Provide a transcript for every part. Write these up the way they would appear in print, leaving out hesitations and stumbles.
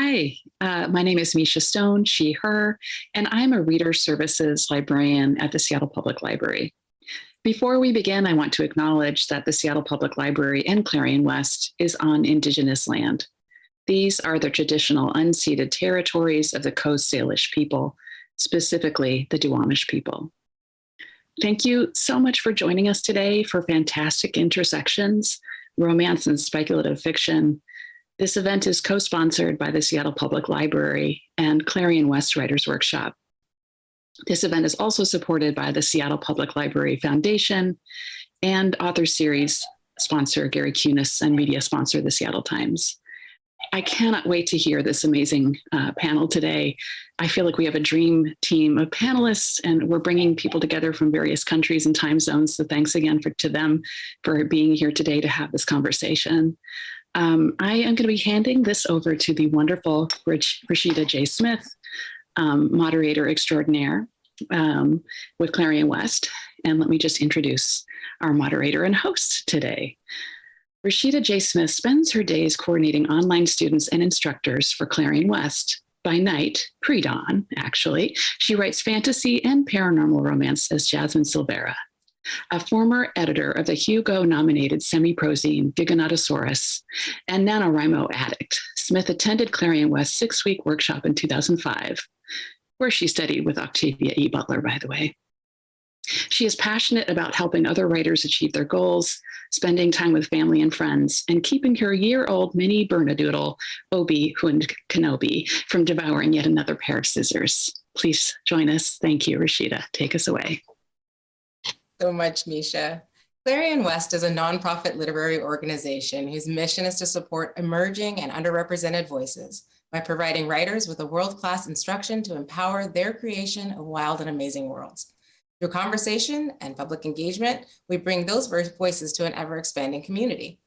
Hi, my name is Misha Stone, she, her, and I'm a reader services librarian at the Seattle Public Library. Before we begin, I want to acknowledge that the Seattle Public Library and Clarion West is on Indigenous land. These are the traditional unceded territories of the Coast Salish people, specifically the Duwamish people. Thank you so much for joining us today for Fantastic Intersections, Romance and Speculative Fiction. This event is co-sponsored by the Seattle Public Library and Clarion West Writers Workshop. This event is also supported by the Seattle Public Library Foundation and author series sponsor Gary Kunis and media sponsor the Seattle Times. I cannot wait to hear this amazing panel today. I feel like we have a dream team of panelists and we're bringing people together from various countries and time zones. So thanks again to them for being here today to have this conversation. I am going to be handing this over to the wonderful Rashida J. Smith, moderator extraordinaire with Clarion West. And let me just introduce our moderator and host today. Rashida J. Smith spends her days coordinating online students and instructors for Clarion West. By night, pre-dawn, actually, she writes fantasy and paranormal romance as Jasmine Silvera. A former editor of the Hugo-nominated semi-prozine Giganotosaurus and NaNoWriMo addict, Smith attended Clarion West's 6-week workshop in 2005, where she studied with Octavia E. Butler, by the way. She is passionate about helping other writers achieve their goals, spending time with family and friends, and keeping her year-old mini Bernedoodle, Obi-Wan Kenobi, from devouring yet another pair of scissors. Please join us. Thank you, Rashida. Take us away. So much, Misha. Clarion West is a nonprofit literary organization whose mission is to support emerging and underrepresented voices by providing writers with a world-class instruction to empower their creation of wild and amazing worlds. Through conversation and public engagement, we bring those voices to an ever-expanding community.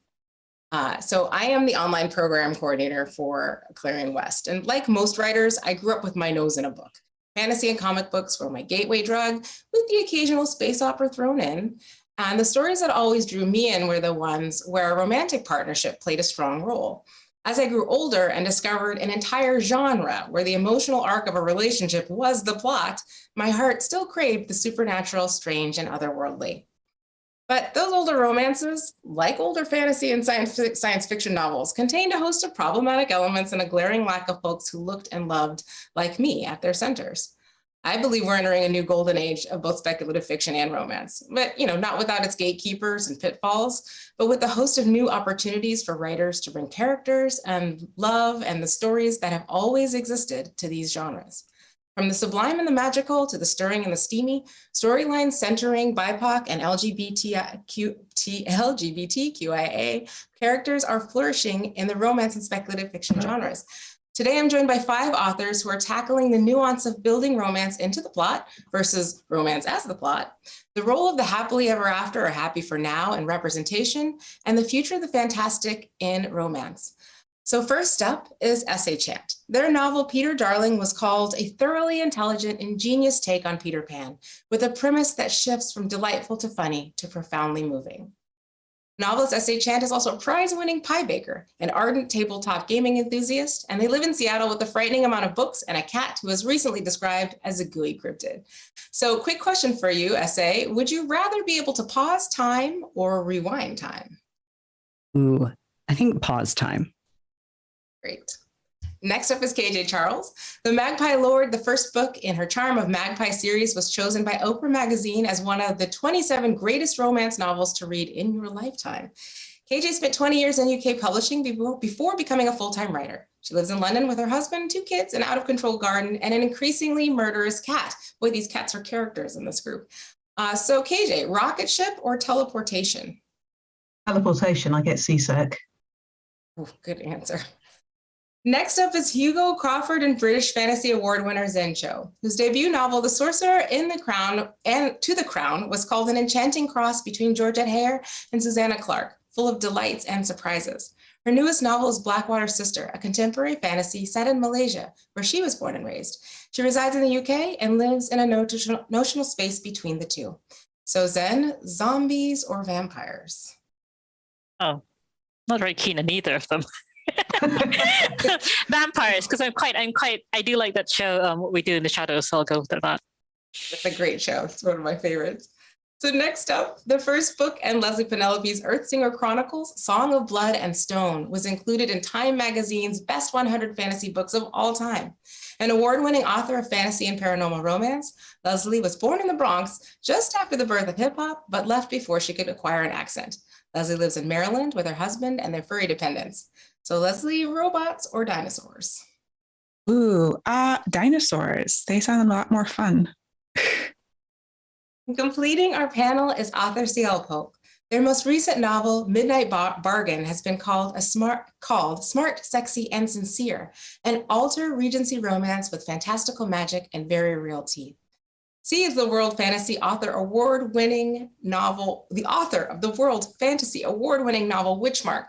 So I am the online program coordinator for Clarion West. And like most writers, I grew up with my nose in a book. Fantasy and comic books were my gateway drug, with the occasional space opera thrown in. And the stories that always drew me in were the ones where a romantic partnership played a strong role. As I grew older and discovered an entire genre where the emotional arc of a relationship was the plot, my heart still craved the supernatural, strange, and otherworldly. But those older romances, like older fantasy and science fiction novels, contained a host of problematic elements and a glaring lack of folks who looked and loved like me at their centers. I believe we're entering a new golden age of both speculative fiction and romance, but not without its gatekeepers and pitfalls, but with a host of new opportunities for writers to bring characters and love and the stories that have always existed to these genres. From the sublime and the magical to the stirring and the steamy, storylines centering BIPOC and LGBTQIA characters are flourishing in the romance and speculative fiction genres. Today, I'm joined by 5 authors who are tackling the nuance of building romance into the plot versus romance as the plot, the role of the happily ever after or happy for now in representation, and the future of the fantastic in romance. So first up is Essay Chant. Their novel, Peter Darling, was called a thoroughly intelligent, ingenious take on Peter Pan, with a premise that shifts from delightful to funny to profoundly moving. Novelist Essay Chant is also a prize-winning pie baker, an ardent tabletop gaming enthusiast, and they live in Seattle with a frightening amount of books and a cat who was recently described as a gooey cryptid. So quick question for you, Essay. Would you rather be able to pause time or rewind time? Ooh, I think pause time. Great. Next up is KJ Charles. The Magpie Lord, the first book in her Charm of Magpie series, was chosen by Oprah Magazine as one of the 27 greatest romance novels to read in your lifetime. KJ spent 20 years in UK publishing before becoming a full-time writer. She lives in London with her husband, 2 kids, an out-of-control garden, and an increasingly murderous cat. Boy, these cats are characters in this group. So KJ, rocket ship or teleportation? Teleportation, I get seasick. Oh, good answer. Next up is Hugo Crawford and British Fantasy Award winner Zen Cho, whose debut novel, The Sorcerer in the Crown and To the Crown, was called an enchanting cross between Georgette Hare and Susanna Clarke, full of delights and surprises. Her newest novel is Blackwater Sister, a contemporary fantasy set in Malaysia, where she was born and raised. She resides in the UK and lives in a notional space between the two. So Zen, zombies or vampires? Oh, not very keen on either of them. Vampires, because I do like that show, What We Do in the Shadows, so I'll go with that. It's a great show. It's one of my favorites. So next up, the first book in Leslie Penelope's Earthsinger Chronicles, Song of Blood and Stone, was included in Time Magazine's Best 100 Fantasy Books of All Time. An award-winning author of fantasy and paranormal romance, Leslie was born in the Bronx just after the birth of hip-hop, but left before she could acquire an accent. Leslie lives in Maryland with her husband and their furry dependents. So Leslie, robots or dinosaurs? Ooh, dinosaurs. They sound a lot more fun. Completing our panel is author C.L. Polk. Their most recent novel, Midnight Bargain, has been called Smart, Sexy, and Sincere, an alter Regency romance with fantastical magic and very real teeth. C is the World Fantasy Author Award-winning novel, the author of the World Fantasy Award-winning novel Witchmark,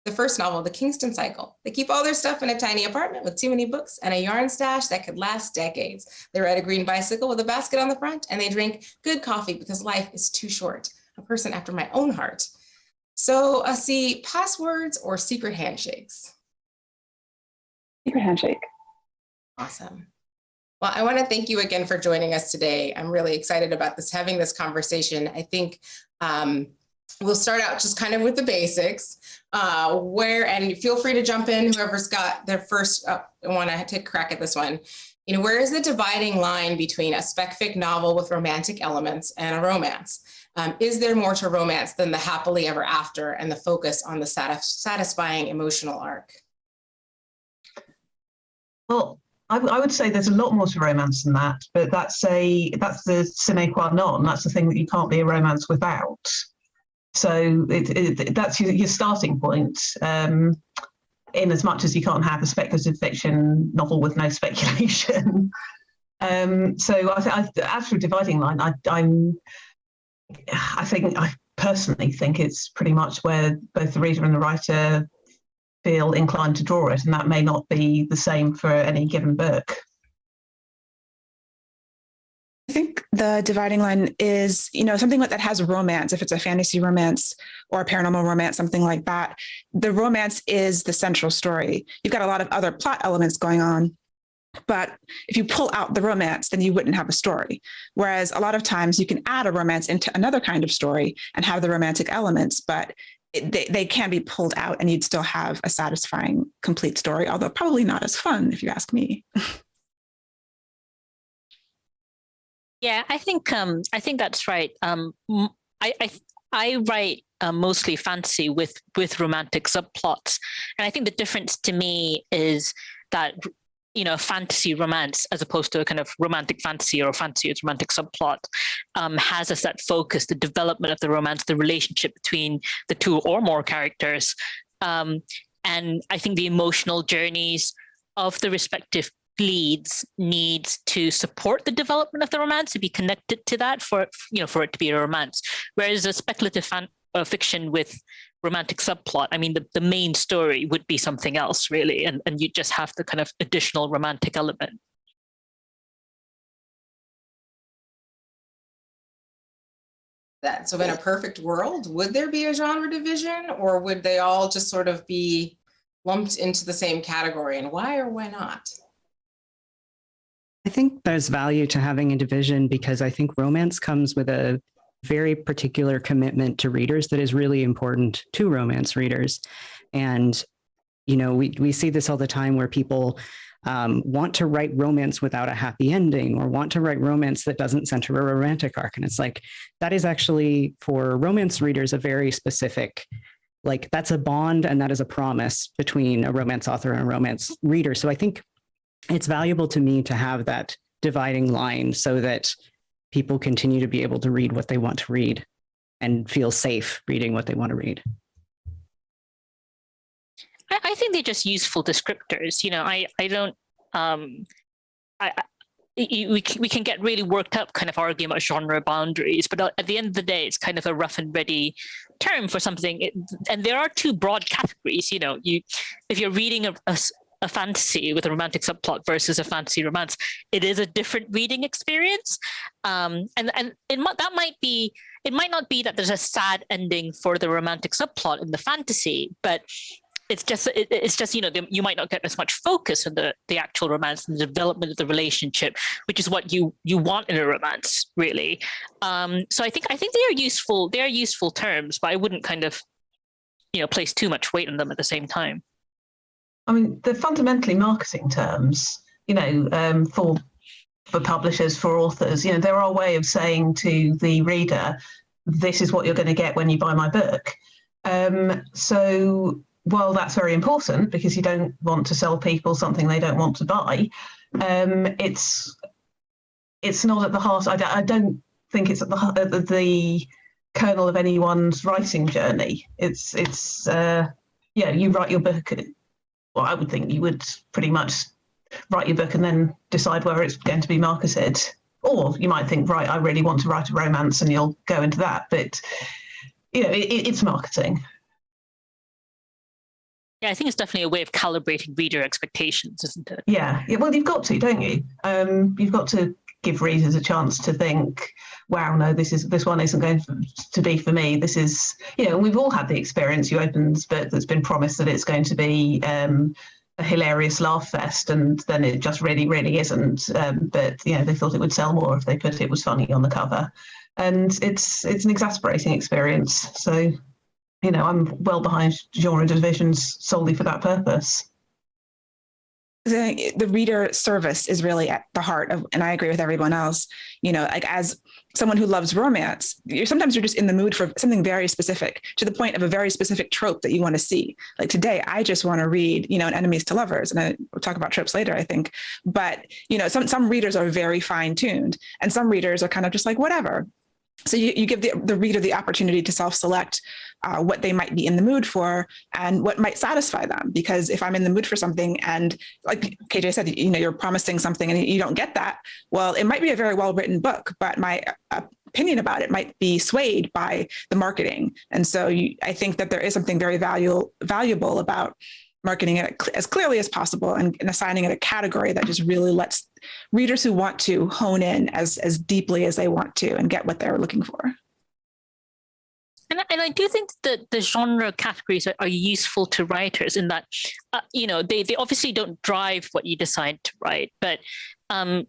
the first novel, The Kingston Cycle. They keep all their stuff in a tiny apartment with too many books and a yarn stash that could last decades. They ride a green bicycle with a basket on the front, and they drink good coffee because life is too short. A person after my own heart. So C, passwords or secret handshakes? Secret handshake. Awesome. Well, I want to thank you again for joining us today. I'm really excited about having this conversation. I think we'll start out just kind of with the basics, and feel free to jump in, whoever's got their first, I want to take a crack at this one. Where is the dividing line between a spec fic novel with romantic elements and a romance? Is there more to romance than the happily ever after and the focus on the satisfying emotional arc? Well, I would say there's a lot more to romance than that, but that's the sine qua non. That's the thing that you can't be a romance without. So that's your starting point. In as much as you can't have a speculative fiction novel with no speculation. So as for a dividing line, I personally think it's pretty much where both the reader and the writer feel inclined to draw it, and that may not be the same for any given book. I think the dividing line is, something that has romance. If it's a fantasy romance or a paranormal romance, something like that, the romance is the central story. You've got a lot of other plot elements going on, but if you pull out the romance, then you wouldn't have a story. Whereas a lot of times you can add a romance into another kind of story and have the romantic elements, but they can be pulled out and you'd still have a satisfying, complete story, although probably not as fun, if you ask me. Yeah, I think that's right. I write mostly fantasy with romantic subplots, and I think the difference to me is that fantasy romance, as opposed to a kind of romantic fantasy or fantasy with romantic subplot, has a set focus, the development of the romance, the relationship between the two or more characters, and I think the emotional journeys of the respective leads needs to support the development of the romance, to be connected to that for it to be a romance. Whereas a speculative fiction with romantic subplot, the main story would be something else really, and you just have the kind of additional romantic element. So in a perfect world, would there be a genre division, or would they all just sort of be lumped into the same category, and why or why not? I think there's value to having a division because I think romance comes with a very particular commitment to readers that is really important to romance readers. And, we see this all the time where people want to write romance without a happy ending, or want to write romance that doesn't center a romantic arc. And it's like, that is actually for romance readers a very specific, that's a bond and that is a promise between a romance author and a romance reader. So I think it's valuable to me to have that dividing line so that people continue to be able to read what they want to read and feel safe reading what they want to read. I think they're just useful descriptors. We can get really worked up kind of arguing about genre boundaries, but at the end of the day, it's kind of a rough and ready term for something. And there are two broad categories. If you're reading a fantasy with a romantic subplot versus a fantasy romance, it is a different reading experience. And it might not be that there's a sad ending for the romantic subplot in the fantasy, but it's just you might not get as much focus on the actual romance and the development of the relationship, which is what you want in a romance, really. So I think they are useful. They are useful terms, but I wouldn't kind of place too much weight on them at the same time. I mean, they're fundamentally marketing terms, for publishers, for authors. They're our way of saying to the reader, this is what you're going to get when you buy my book. So while that's very important because you don't want to sell people something they don't want to buy, it's not at the heart. I don't think it's at the kernel of anyone's writing journey. It's you write your book. Well, I would think you would pretty much write your book and then decide where it's going to be marketed. Or you might think, right, I really want to write a romance, and you'll go into that. But it's marketing. Yeah, I think it's definitely a way of calibrating reader expectations, isn't it? Yeah. Well, you've got to, don't you? You've got to give readers a chance to think, wow, no, this one isn't going to be for me. This is, we've all had the experience. You open this book that's been promised that it's going to be a hilarious laugh fest, and then it just really, really isn't. But they thought it would sell more if they put "it was funny" on the cover, and it's an exasperating experience. So, I'm well behind genre divisions solely for that purpose. The reader service is really at the heart of, and I agree with everyone else, like as someone who loves romance, sometimes you're just in the mood for something very specific, to the point of a very specific trope that you want to see. Like today, I just want to read, an enemies to lovers, and we'll talk about tropes later, I think. But, some readers are very fine tuned, and some readers are kind of just like, whatever. So you give the reader the opportunity to self-select what they might be in the mood for and what might satisfy them. Because if I'm in the mood for something and, like KJ said, you're promising something and you don't get that, well, it might be a very well-written book, but my opinion about it might be swayed by the marketing. And so I think that there is something very valuable about marketing it as clearly as possible and assigning it a category that just really lets readers who want to hone in as deeply as they want to and get what they're looking for. And I do think that the genre categories are useful to writers in that, they obviously don't drive what you decide to write. But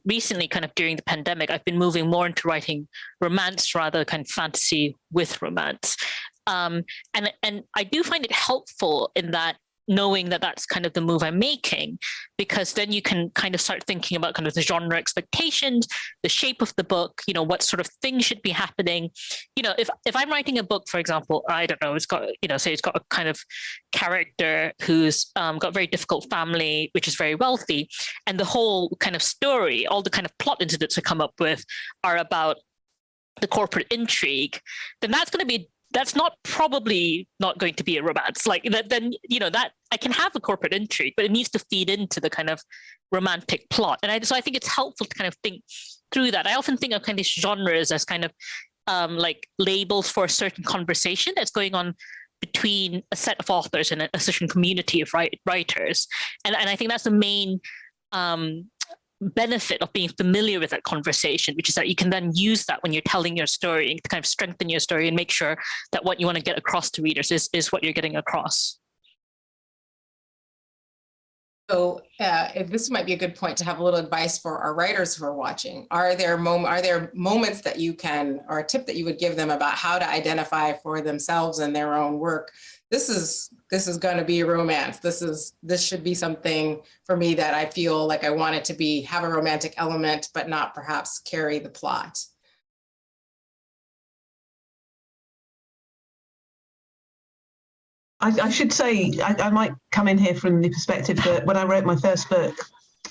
recently, kind of during the pandemic, I've been moving more into writing romance rather kind of fantasy with romance. And I do find it helpful in that, knowing that that's kind of the move I'm making, because then you can kind of start thinking about kind of the genre expectations, the shape of the book, what sort of things should be happening. If I'm writing a book, for example, I don't know, it's got, say it's got a kind of character who's got a very difficult family, which is very wealthy, and the whole kind of story, all the kind of plot incidents I come up with are about the corporate intrigue, then that's probably not going to be a romance. Like that, then that I can have a corporate intrigue, but it needs to feed into the kind of romantic plot. And so I think it's helpful to kind of think through that. I often think of kind of genres as kind of like labels for a certain conversation that's going on between a set of authors and a certain community of writers. And I think that's the main benefit of being familiar with that conversation, which is that you can then use that when you're telling your story to kind of strengthen your story and make sure that what you want to get across to readers is what you're getting across. So this might be a good point to have a little advice for our writers who are watching. Are there moments that you can, or a tip that you would give them about how to identify for themselves and their own work, this is going to be a romance. This should be something for me that I feel like I want it to have a romantic element, but not perhaps carry the plot. I should say, I might come in here from the perspective that when I wrote my first book,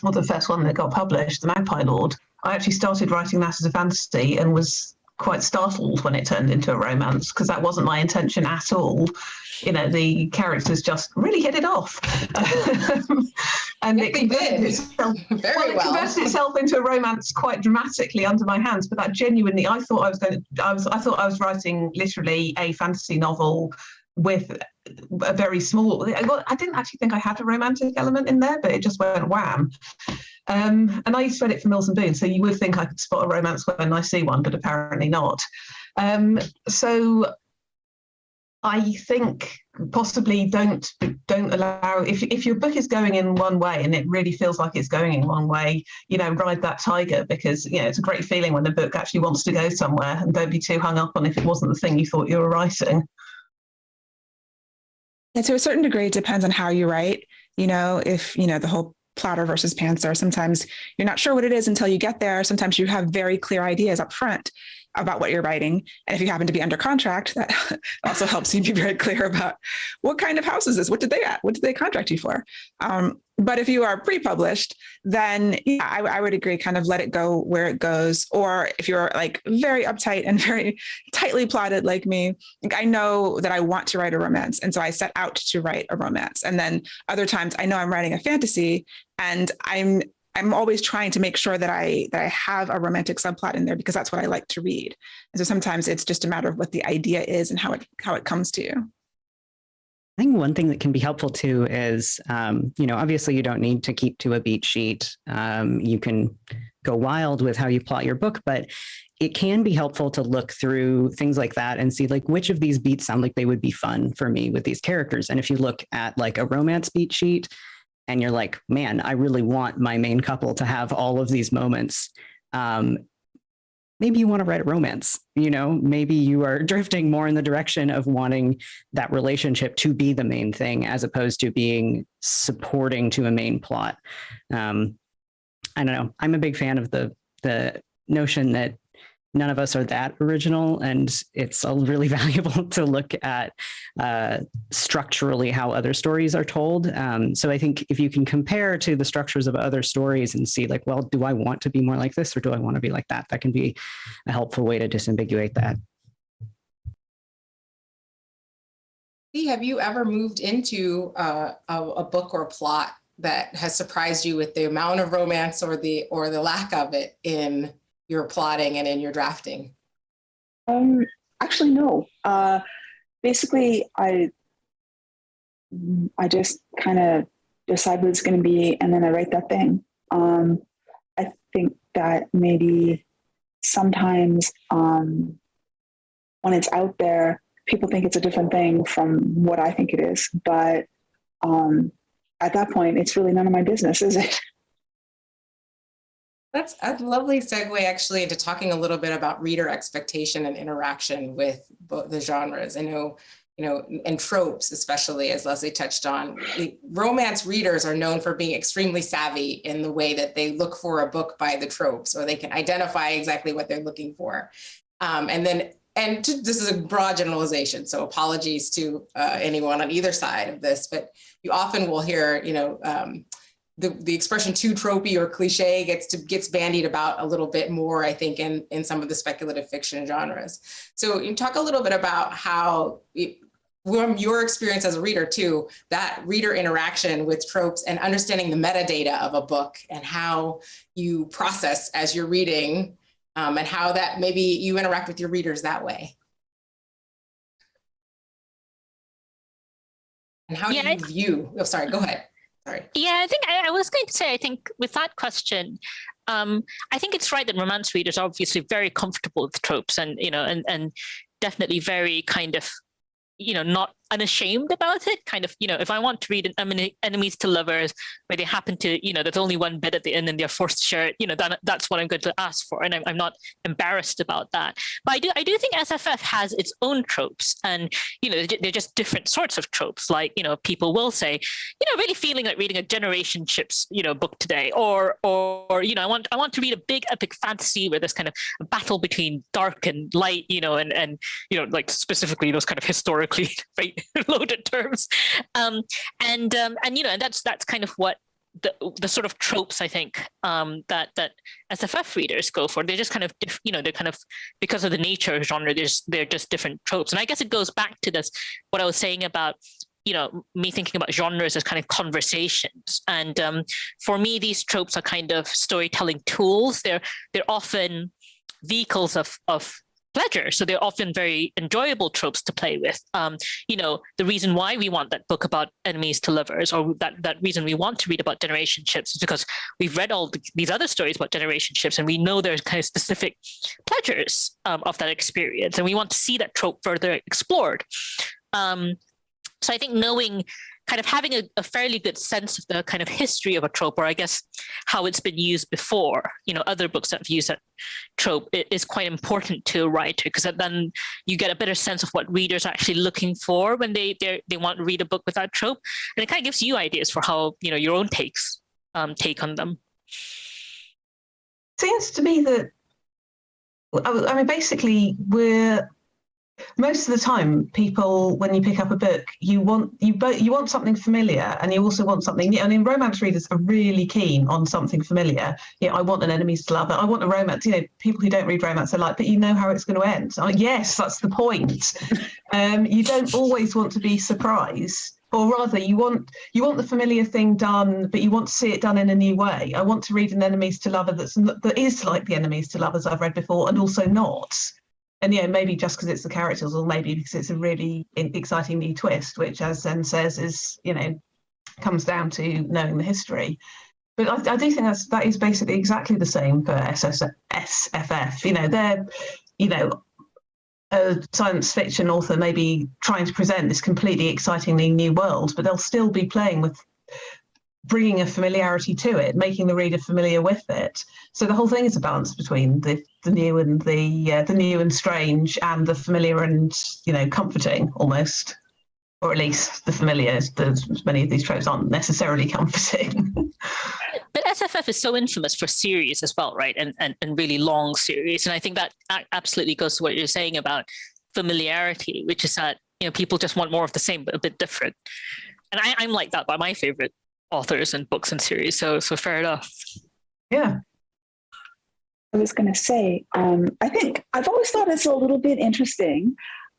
or the first one that got published, The Magpie Lord, I actually started writing that as a fantasy and was quite startled when it turned into a romance, because that wasn't my intention at all. The characters just really hit it off. And it converted itself into a romance quite dramatically under my hands. But that genuinely, I thought I was writing literally a fantasy novel with a very small, I didn't actually think I had a romantic element in there, but it just went wham. And I used to edit for Mills and Boon, so you would think I could spot a romance when I see one, but apparently not. So I think possibly don't allow, if your book is going in one way and it really feels like it's going in one way, ride that tiger, because it's a great feeling when a book actually wants to go somewhere, and don't be too hung up on if it wasn't the thing you thought you were writing. And to a certain degree, it depends on how you write. If the whole platter versus pantser, sometimes you're not sure what it is until you get there. Sometimes you have very clear ideas up front about what you're writing. And if you happen to be under contract, that also helps you be very clear about what kind of house is this? What did they contract you for? But if you are pre-published, then I would agree, kind of let it go where it goes. Or if you're like very uptight and very tightly plotted like me, I know that I want to write a romance. And so I set out to write a romance. And then other times I know I'm writing a fantasy, and I'm always trying to make sure that I have a romantic subplot in there, because that's what I like to read. And so sometimes it's just a matter of what the idea is and how it comes to you. I think one thing that can be helpful too is, obviously you don't need to keep to a beat sheet. You can go wild with how you plot your book, but it can be helpful to look through things like that and see like which of these beats sound like they would be fun for me with these characters. And if you look at like a romance beat sheet and you're like, man, I really want my main couple to have all of these moments. Maybe you want to write a romance, maybe you are drifting more in the direction of wanting that relationship to be the main thing as opposed to being supporting to a main plot. I don't know. I'm a big fan of the notion that none of us are that original, and it's really valuable to look at structurally how other stories are told. So I think if you can compare to the structures of other stories and see like, well, do I want to be more like this or do I want to be like that? That can be a helpful way to disambiguate that. Have you ever moved into a book or plot that has surprised you with the amount of romance or the lack of it in your plotting and in your drafting? Actually, no. Basically, I just kind of decide what it's going to be, and then I write that thing. I think that maybe sometimes when it's out there, people think it's a different thing from what I think it is. But at that point, it's really none of my business, is it? That's a lovely segue actually into talking a little bit about reader expectation and interaction with both the genres. I know, and tropes, especially, as Leslie touched on. Romance readers are known for being extremely savvy in the way that they look for a book by the tropes, or they can identify exactly what they're looking for. This is a broad generalization, so apologies to anyone on either side of this, but you often will hear, the expression too tropey or cliche gets bandied about a little bit more, I think, in some of the speculative fiction genres. So you talk a little bit about how, from your experience as a reader too, that reader interaction with tropes and understanding the metadata of a book and how you process as you're reading, and how that maybe you interact with your readers that way. And how you view, sorry, go ahead. Sorry. Yeah, I think I was going to say, I think with that question, I think it's right that romance readers are obviously very comfortable with tropes and definitely very kind of, not unashamed about it. Kind of, if I want to read an enemies to lovers where they happen to, there's only one bed at the end and they're forced to share it, that's what I'm going to ask for. And I'm not embarrassed about that. But I do think SFF has its own tropes, and, they're just different sorts of tropes. Like, people will say, really feeling like reading a generationships, book today, or I want to read a big epic fantasy where there's kind of a battle between dark and light, and like specifically those kind of historically loaded terms, and that's kind of what the sort of tropes I think that SFF readers go for. They're just kind of they're kind of, because of the nature of genre, they're just different tropes. And I guess it goes back to this, what I was saying about me thinking about genres as kind of conversations. And for me, these tropes are kind of storytelling tools. They're often vehicles of pleasure. So they're often very enjoyable tropes to play with. The reason why we want that book about enemies to lovers, or that reason we want to read about generationships, is because we've read all these other stories about generationships, and we know there's kind of specific pleasures of that experience, and we want to see that trope further explored. So I think knowing, kind of having a fairly good sense of the kind of history of a trope, or I guess how it's been used before, other books that have used that trope, it is quite important to a writer, because then you get a better sense of what readers are actually looking for when they want to read a book with that trope. And it kind of gives you ideas for how, your own take on them. Seems to me that, I mean, basically, most of the time, people, when you pick up a book, you want something familiar, and you also want something new. I mean, romance readers are really keen on something familiar. I want an enemies to lover. I want a romance. People who don't read romance are like, but you know how it's going to end. I'm like, yes, that's the point. You don't always want to be surprised. Or rather, you want the familiar thing done, but you want to see it done in a new way. I want to read an enemies to lover that is like the enemies to lovers I've read before, and also not. And maybe just because it's the characters, or maybe because it's a really exciting new twist, which, as Zen says, is comes down to knowing the history. But I do think that is basically exactly the same for SFF. They're a science fiction author may be trying to present this completely excitingly new world, but they'll still be playing with bringing a familiarity to it, making the reader familiar with it. So the whole thing is a balance between the new and the new and strange, and the familiar and comforting almost, or at least the familiar. Many of these tropes aren't necessarily comforting. But SFF is so infamous for series as well, right? And really long series. And I think that absolutely goes to what you're saying about familiarity, which is that people just want more of the same, but a bit different. And I'm like that by my favorite authors and books and series. So fair enough. Yeah. I was going to say, I think I've always thought it's a little bit interesting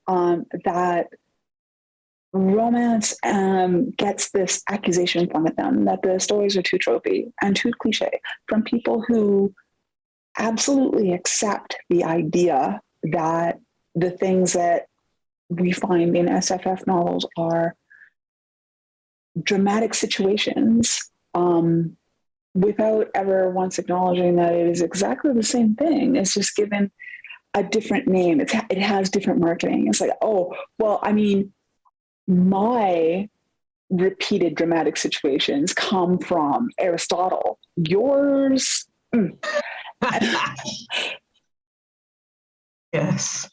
that romance gets this accusation flung at them that the stories are too tropey and too cliche from people who absolutely accept the idea that the things that we find in SFF novels are dramatic situations, without ever once acknowledging that it is exactly the same thing. It's just given a different name. It has different marketing. It's like, oh, well, I mean, my repeated dramatic situations come from Aristotle. Yours. Yes.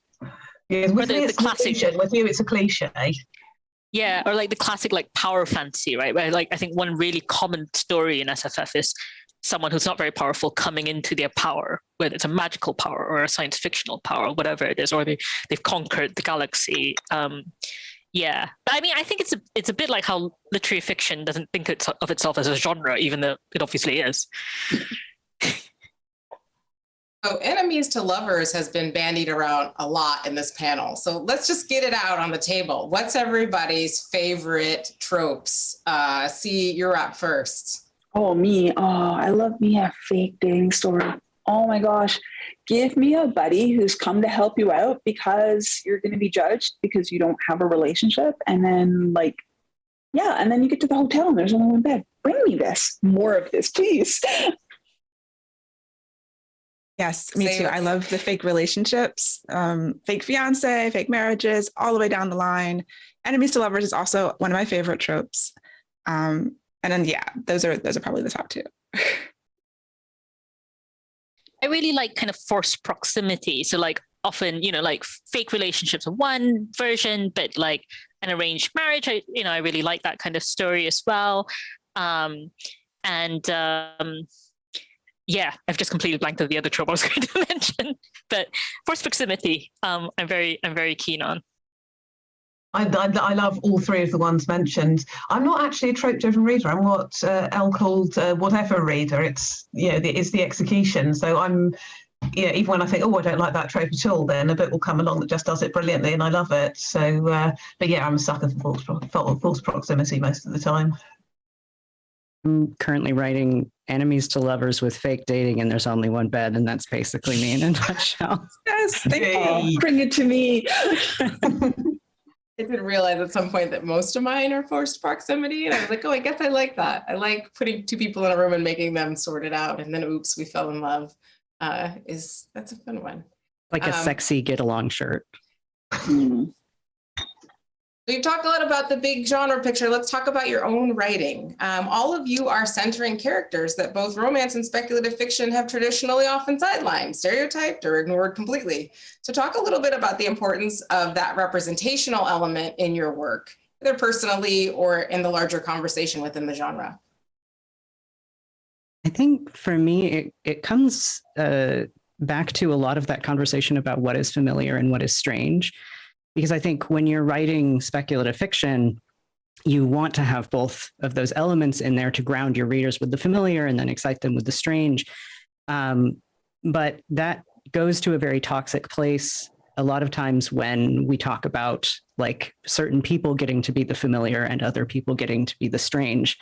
Yeah, with me, it's classic. With you, it's a cliche. Yeah, or like the classic power fantasy, right? Where I think one really common story in SFF is someone who's not very powerful coming into their power, whether it's a magical power or a science fictional power, whatever it is, or they've conquered the galaxy. Yeah, but I mean, I think it's a bit like how literary fiction doesn't think of itself as a genre, even though it obviously is. So enemies to lovers has been bandied around a lot in this panel. So let's just get it out on the table. What's everybody's favorite tropes? See, you're up first. Oh, me. Oh, I love me a fake dating story. Oh my gosh. Give me a buddy who's come to help you out because you're going to be judged because you don't have a relationship. And then and then you get to the hotel and there's only one bed. Bring me this. More of this, please. Yes, me too. I love the fake relationships, fake fiance, fake marriages, all the way down the line. Enemies to lovers is also one of my favorite tropes. And then, those are probably the top two. I really like kind of forced proximity. So often, fake relationships are one version, but an arranged marriage, I really like that kind of story as well. Yeah, I've just completely blanked out the other trope I was going to mention, but forced proximity, I'm very keen on. I love all three of the ones mentioned. I'm not actually a trope-driven reader. I'm what Elle called whatever reader. It's it's the execution. So I'm even when I think, oh, I don't like that trope at all, then a book will come along that just does it brilliantly, and I love it. So, but yeah, I'm a sucker for false proximity most of the time. I'm currently writing enemies to lovers with fake dating, and there's only one bed, and that's basically me in a nutshell. Yes, thank you. Bring it to me. I didn't realize at some point that most of mine are forced proximity, and I was like, oh, I guess I like that. I like putting two people in a room and making them sort it out, and then oops, we fell in love. That's a fun one. Like a sexy get along shirt. We've talked a lot about the big genre picture. Let's talk about your own writing. All of you are centering characters that both romance and speculative fiction have traditionally often sidelined, stereotyped, or ignored completely. So talk a little bit about the importance of that representational element in your work, either personally or in the larger conversation within the genre. I think for me, it comes back to a lot of that conversation about what is familiar and what is strange. Because I think when you're writing speculative fiction, you want to have both of those elements in there to ground your readers with the familiar and then excite them with the strange. But that goes to a very toxic place a lot of times when we talk about like certain people getting to be the familiar and other people getting to be the strange,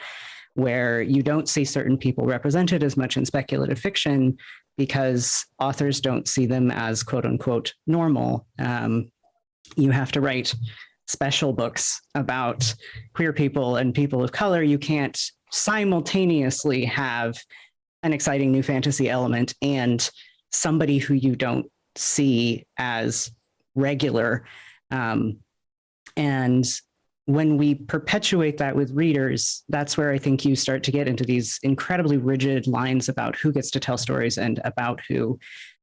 where you don't see certain people represented as much in speculative fiction because authors don't see them as quote unquote normal. You have to write special books about queer people and people of color. You can't simultaneously have an exciting new fantasy element and somebody who you don't see as regular. And when we perpetuate that with readers, that's where I think you start to get into these incredibly rigid lines about who gets to tell stories and about who.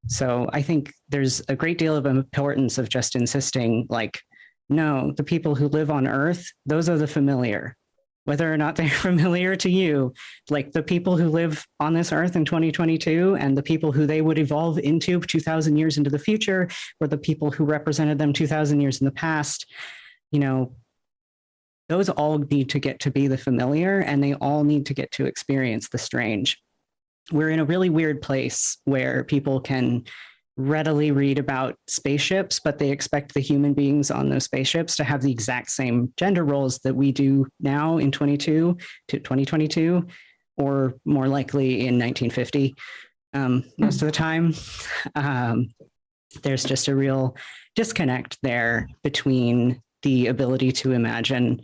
So I think there's a great deal of importance of just insisting, like, no, the people who live on Earth, those are the familiar, whether or not they're familiar to you, like the people who live on this Earth in 2022 and the people who they would evolve into 2,000 years into the future, or the people who represented them 2,000 years in the past, you know, those all need to get to be the familiar and they all need to get to experience the strange. We're in a really weird place where people can readily read about spaceships, but they expect the human beings on those spaceships to have the exact same gender roles that we do now in 2022, or more likely in 1950. Most of the time, there's just a real disconnect there between the ability to imagine,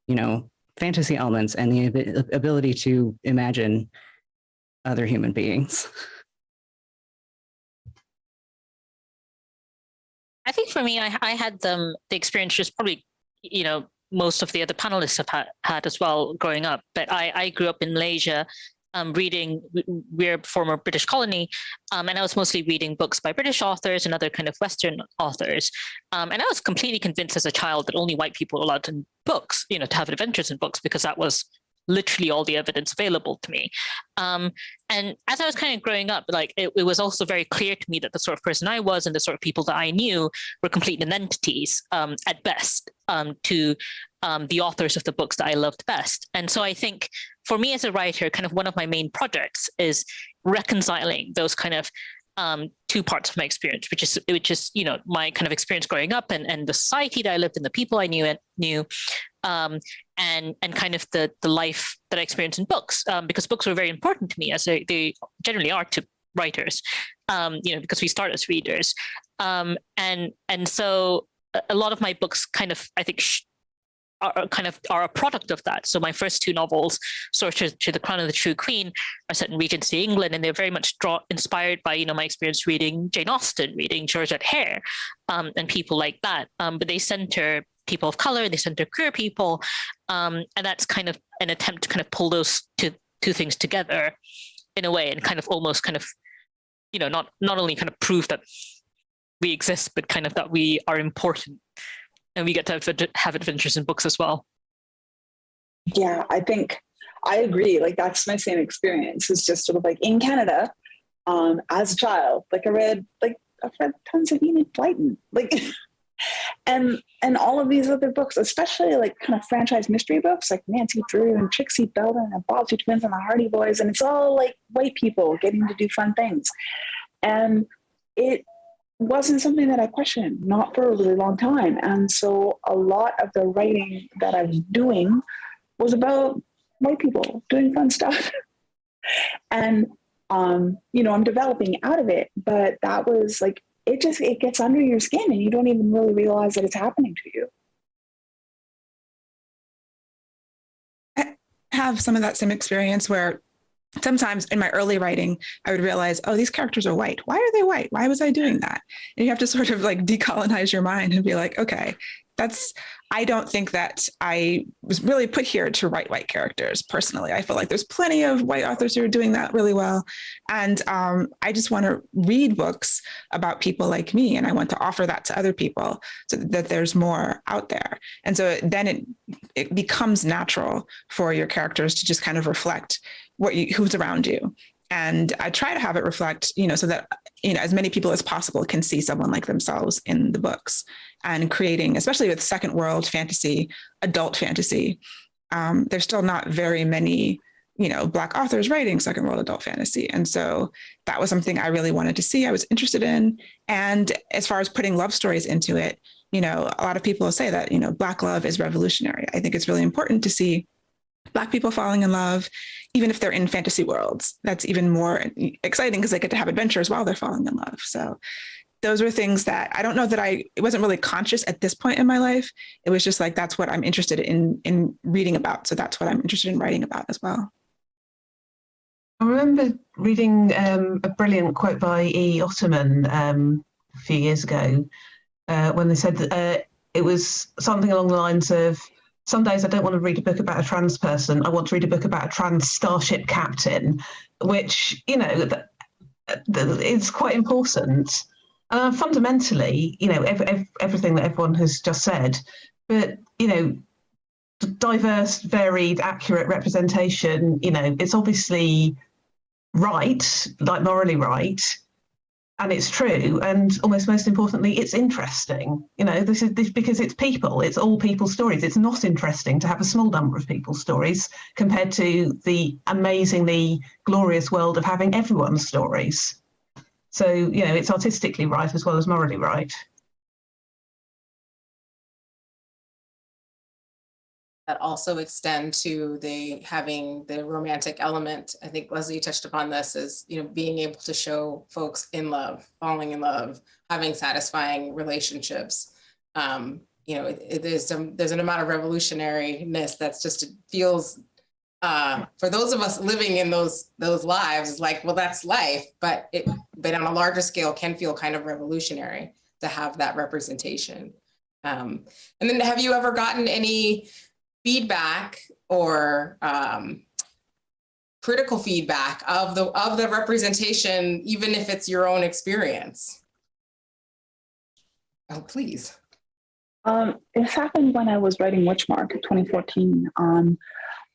you know, fantasy elements and the ability to imagine other human beings. I think for me, I had the experience just probably, you know, most of the other panelists have had as well growing up. But I grew up in Malaysia, reading, we're a former British colony, and I was mostly reading books by British authors and other kind of Western authors. And I was completely convinced as a child that only white people were allowed in books, you know, to have adventures in books, because that was literally all the evidence available to me. And as I was kind of growing up, like it was also very clear to me that the sort of person I was and the sort of people that I knew were complete nonentities at best to the authors of the books that I loved best. And so I think for me as a writer, kind of one of my main projects is reconciling those kind of two parts of my experience, which is, you know, my kind of experience growing up and the society that I lived in, the people I knew, and kind of the life that I experienced in books, because books were very important to me, as they generally are to writers, you know, because we start as readers. And so a lot of my books kind of, I think, are a product of that. So my first two novels, Sorcerer to the Crown of the True Queen, are set in Regency, England, and they're very much inspired by, you know, my experience reading Jane Austen, reading Georgette Hare, and people like that. But they center people of color, they center queer people, and that's kind of an attempt to kind of pull those two things together in a way, and kind of almost kind of, you know, not only kind of prove that we exist, but kind of that we are important. And we get to have adventures in books as well. Yeah, I think I agree. Like that's my same experience. It's just sort of like in Canada, as a child, like I've read tons of Enid Blyton, like, and all of these other books, especially like kind of franchise mystery books, like Nancy Drew and Trixie Belden and Bobbsey Twins and the Hardy Boys, and it's all like white people getting to do fun things, and it wasn't something that I questioned, not for a really long time. And so a lot of the writing that I was doing was about white people doing fun stuff. And, you know, I'm developing out of it, but that was like, it gets under your skin and you don't even really realize that it's happening to you. I have some of that same experience where sometimes in my early writing, I would realize, oh, these characters are white. Why are they white? Why was I doing that? And you have to sort of like decolonize your mind and be like, okay, I don't think that I was really put here to write white characters personally. I feel like there's plenty of white authors who are doing that really well. And I just want to read books about people like me. And I want to offer that to other people so that there's more out there. And so then it becomes natural for your characters to just kind of reflect who's around you. And I try to have it reflect, so that, as many people as possible can see someone like themselves in the books, and creating, especially with second world fantasy, adult fantasy. There's still not very many, Black authors writing second world adult fantasy. And so that was something I really wanted to see, I was interested in. And as far as putting love stories into it, a lot of people say that, Black love is revolutionary. I think it's really important to see Black people falling in love, even if they're in fantasy worlds. That's even more exciting because they get to have adventures while they're falling in love. So those were things that I don't know that it wasn't really conscious at this point in my life. It was just like, that's what I'm interested in reading about. So that's what I'm interested in writing about as well. I remember reading a brilliant quote by E. Ottoman a few years ago when they said that it was something along the lines of, some days I don't want to read a book about a trans person. I want to read a book about a trans starship captain, which, is quite important. Fundamentally, everything that everyone has just said, but, diverse, varied, accurate representation, it's obviously right, like morally right. And it's true, and almost most importantly, it's interesting. This is because it's people. It's all people's stories. It's not interesting to have a small number of people's stories compared to the amazingly glorious world of having everyone's stories. So, it's artistically right as well as morally right. That also extend to having the romantic element. I think Leslie touched upon this as, being able to show folks in love, falling in love, having satisfying relationships. There's an amount of revolutionariness that's just, it feels, for those of us living in those lives, it's like, well, that's life, but on a larger scale can feel kind of revolutionary to have that representation. And then have you ever gotten any feedback or critical feedback of the representation, even if it's your own experience? Oh, please. It happened when I was writing Witchmark in 2014.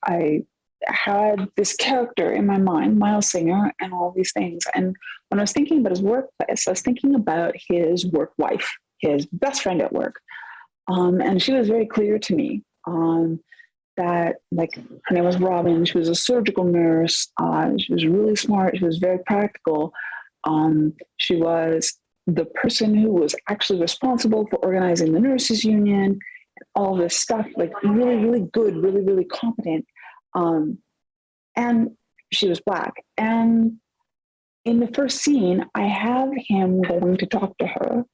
I had this character in my mind, Miles Singer, and all these things. And when I was thinking about his workplace, I was thinking about his work wife, his best friend at work. And she was very clear to me that, like, her name was Robin. She was a surgical nurse. She was really smart. She was very practical. She was the person who was actually responsible for organizing the nurses union, all this stuff, like really, really good, really, really competent. And she was Black. And in the first scene, I have him going to talk to her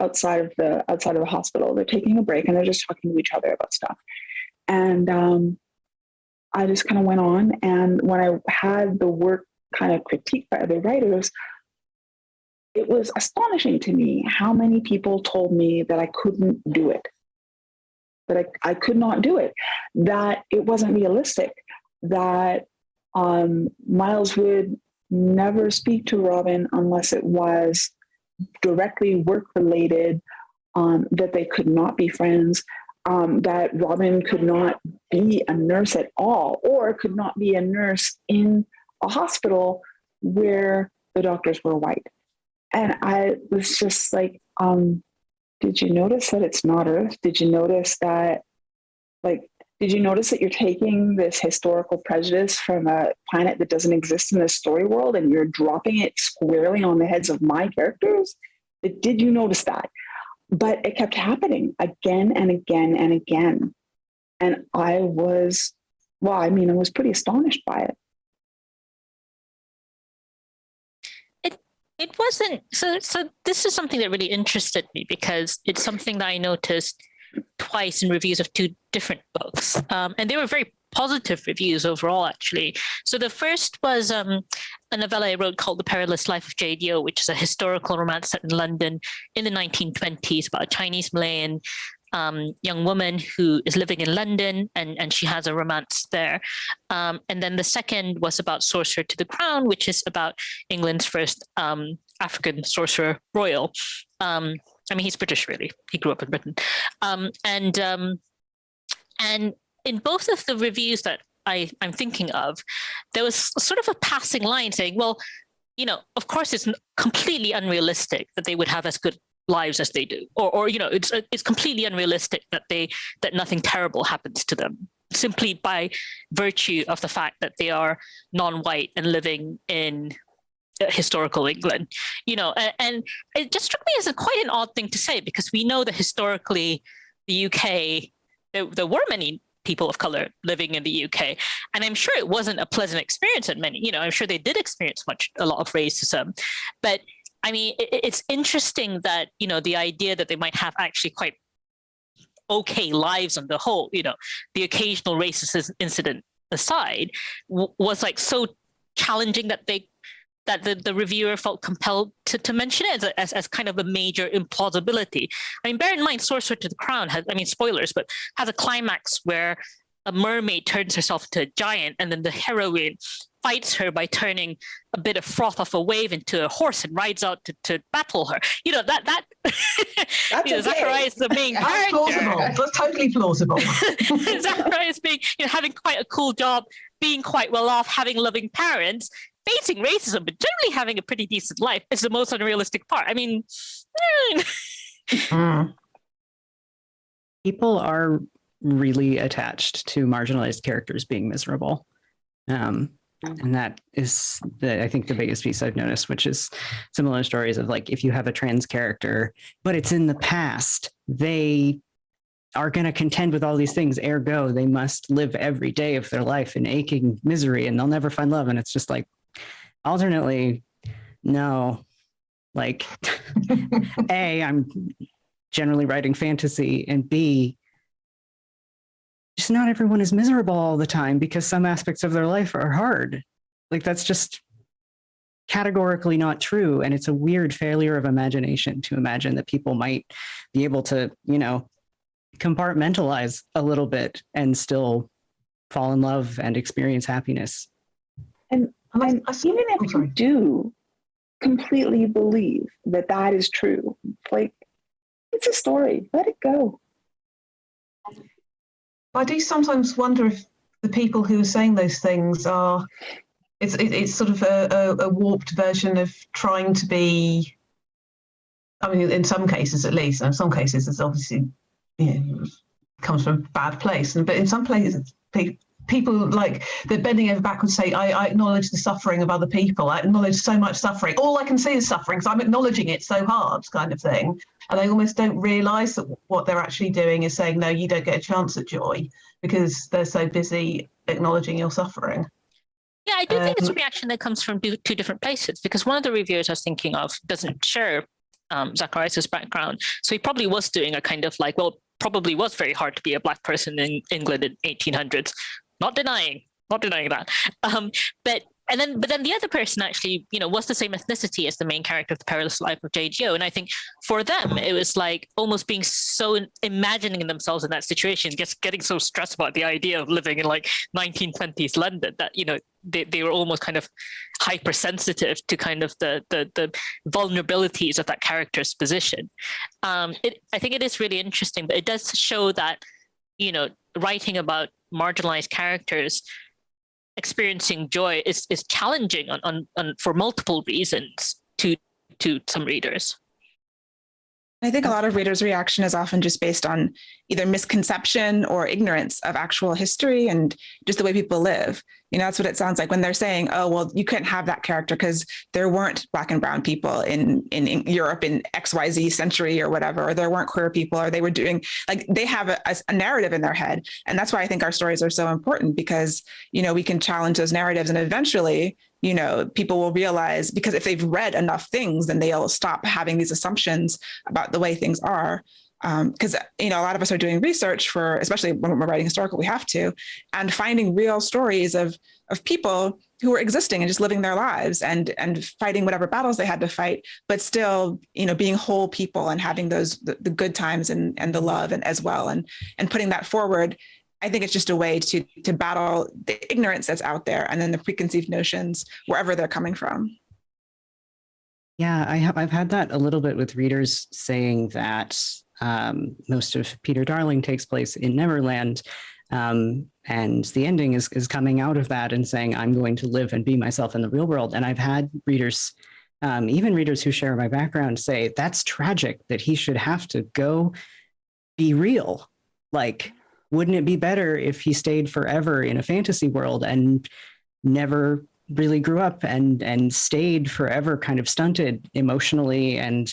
outside of the hospital. They're taking a break and they're just talking to each other about stuff. And I just kind of went on. And when I had the work kind of critiqued by other writers, it was astonishing to me how many people told me that I couldn't do it, that I could not do it, that it wasn't realistic, that Miles would never speak to Robin unless it was directly work related, that they could not be friends, that Robin could not be a nurse at all, or could not be a nurse in a hospital where the doctors were white. And I was just like, did you notice that it's not Earth? Did you notice that, did you notice that you're taking this historical prejudice from a planet that doesn't exist in this story world and you're dropping it squarely on the heads of my characters? Did you notice that? But it kept happening again and again and again. And I was pretty astonished by it. It wasn't, so this is something that really interested me because it's something that I noticed twice in reviews of two different books. And they were very positive reviews overall, actually. So the first was a novella I wrote called The Perilous Life of Jdo, which is a historical romance set in London in the 1920s about a Chinese Malayan young woman who is living in London, and she has a romance there. And then the second was about Sorcerer to the Crown, which is about England's first African sorcerer royal. I mean, he's British, really. He grew up in Britain. And in both of the reviews that I'm thinking of, there was sort of a passing line saying, well, you know, of course, it's completely unrealistic that they would have as good lives as they do, or you know, it's completely unrealistic that nothing terrible happens to them simply by virtue of the fact that they are non-white and living in historical England, you know, and it just struck me as quite an odd thing to say, because we know that historically the UK, there were many people of color living in the UK, and I'm sure it wasn't a pleasant experience at many, you know, I'm sure they did experience a lot of racism, but I mean, it's interesting that, you know, the idea that they might have actually quite okay lives on the whole, you know, the occasional racist incident aside, was like so challenging that the reviewer felt compelled to mention it as kind of a major implausibility. I mean, bear in mind, Sorcerer to the Crown has, I mean, spoilers, but has a climax where a mermaid turns herself into a giant, and then the heroine fights her by turning a bit of froth off a wave into a horse and rides out to battle her. You know, that you know, Zachariah is the main character. That's plausible. That's totally plausible. Zachariah is being, you know, having quite a cool job, being quite well off, having loving parents, facing racism, but generally having a pretty decent life is the most unrealistic part. I mean, people are really attached to marginalized characters being miserable. And that is, I think, the biggest piece I've noticed, which is similar stories of like, if you have a trans character, but it's in the past, they are going to contend with all these things. Ergo, they must live every day of their life in aching misery, and they'll never find love. And it's just like, alternately, no, like, A, I'm generally writing fantasy, and B, just not everyone is miserable all the time, because some aspects of their life are hard. Like, that's just categorically not true. And it's a weird failure of imagination to imagine that people might be able to, you know, compartmentalize a little bit and still fall in love and experience happiness. And even if you do completely believe that that is true, like, it's a story, let it go. I do sometimes wonder if the people who are saying those things are, it's sort of a warped version of trying to be, I mean, in some cases at least, and in some cases it's obviously, you know, comes from a bad place, but in some places people like, they're bending over backwards, say, I acknowledge the suffering of other people, I acknowledge so much suffering, all I can see is suffering, so I'm acknowledging it so hard, kind of thing. And they almost don't realise that what they're actually doing is saying, no, you don't get a chance at joy, because they're so busy acknowledging your suffering. Yeah, I do think it's a reaction that comes from two different places, because one of the reviewers I was thinking of doesn't share Zacharias' background. So he probably was doing a kind of like, well, probably was very hard to be a Black person in England in 1800s. Not denying that. But then the other person actually, you know, was the same ethnicity as the main character of The Perilous Life of Jdo. And I think for them, it was like almost being so imagining themselves in that situation, just getting so stressed about the idea of living in like 1920s London that, you know, they were almost kind of hypersensitive to kind of the vulnerabilities of that character's position. I think it is really interesting, but it does show that, you know, writing about marginalized characters experiencing joy is challenging on for multiple reasons to some readers. I think a lot of readers' reaction is often just based on either misconception or ignorance of actual history and just the way people live. You know, that's what it sounds like when they're saying, oh, well, you couldn't have that character because there weren't Black and brown people in Europe in XYZ century or whatever, or there weren't queer people, or they were doing, like, they have a narrative in their head. And that's why I think our stories are so important, because, you know, we can challenge those narratives, and eventually, you know, people will realize, because if they've read enough things, then they'll stop having these assumptions about the way things are. because a lot of us are doing research for, especially when we're writing historical, we have to, and finding real stories of people who were existing and just living their lives and fighting whatever battles they had to fight, but still, being whole people and having those the good times and the love and as well, and putting that forward. I think it's just a way to battle the ignorance that's out there and then the preconceived notions wherever they're coming from. Yeah, I've had that a little bit with readers saying that most of Peter Darling takes place in Neverland. And the ending is coming out of that and saying, I'm going to live and be myself in the real world. And I've had readers, even readers who share my background, say, that's tragic that he should have to go be real. Like, wouldn't it be better if he stayed forever in a fantasy world and never really grew up and stayed forever kind of stunted emotionally and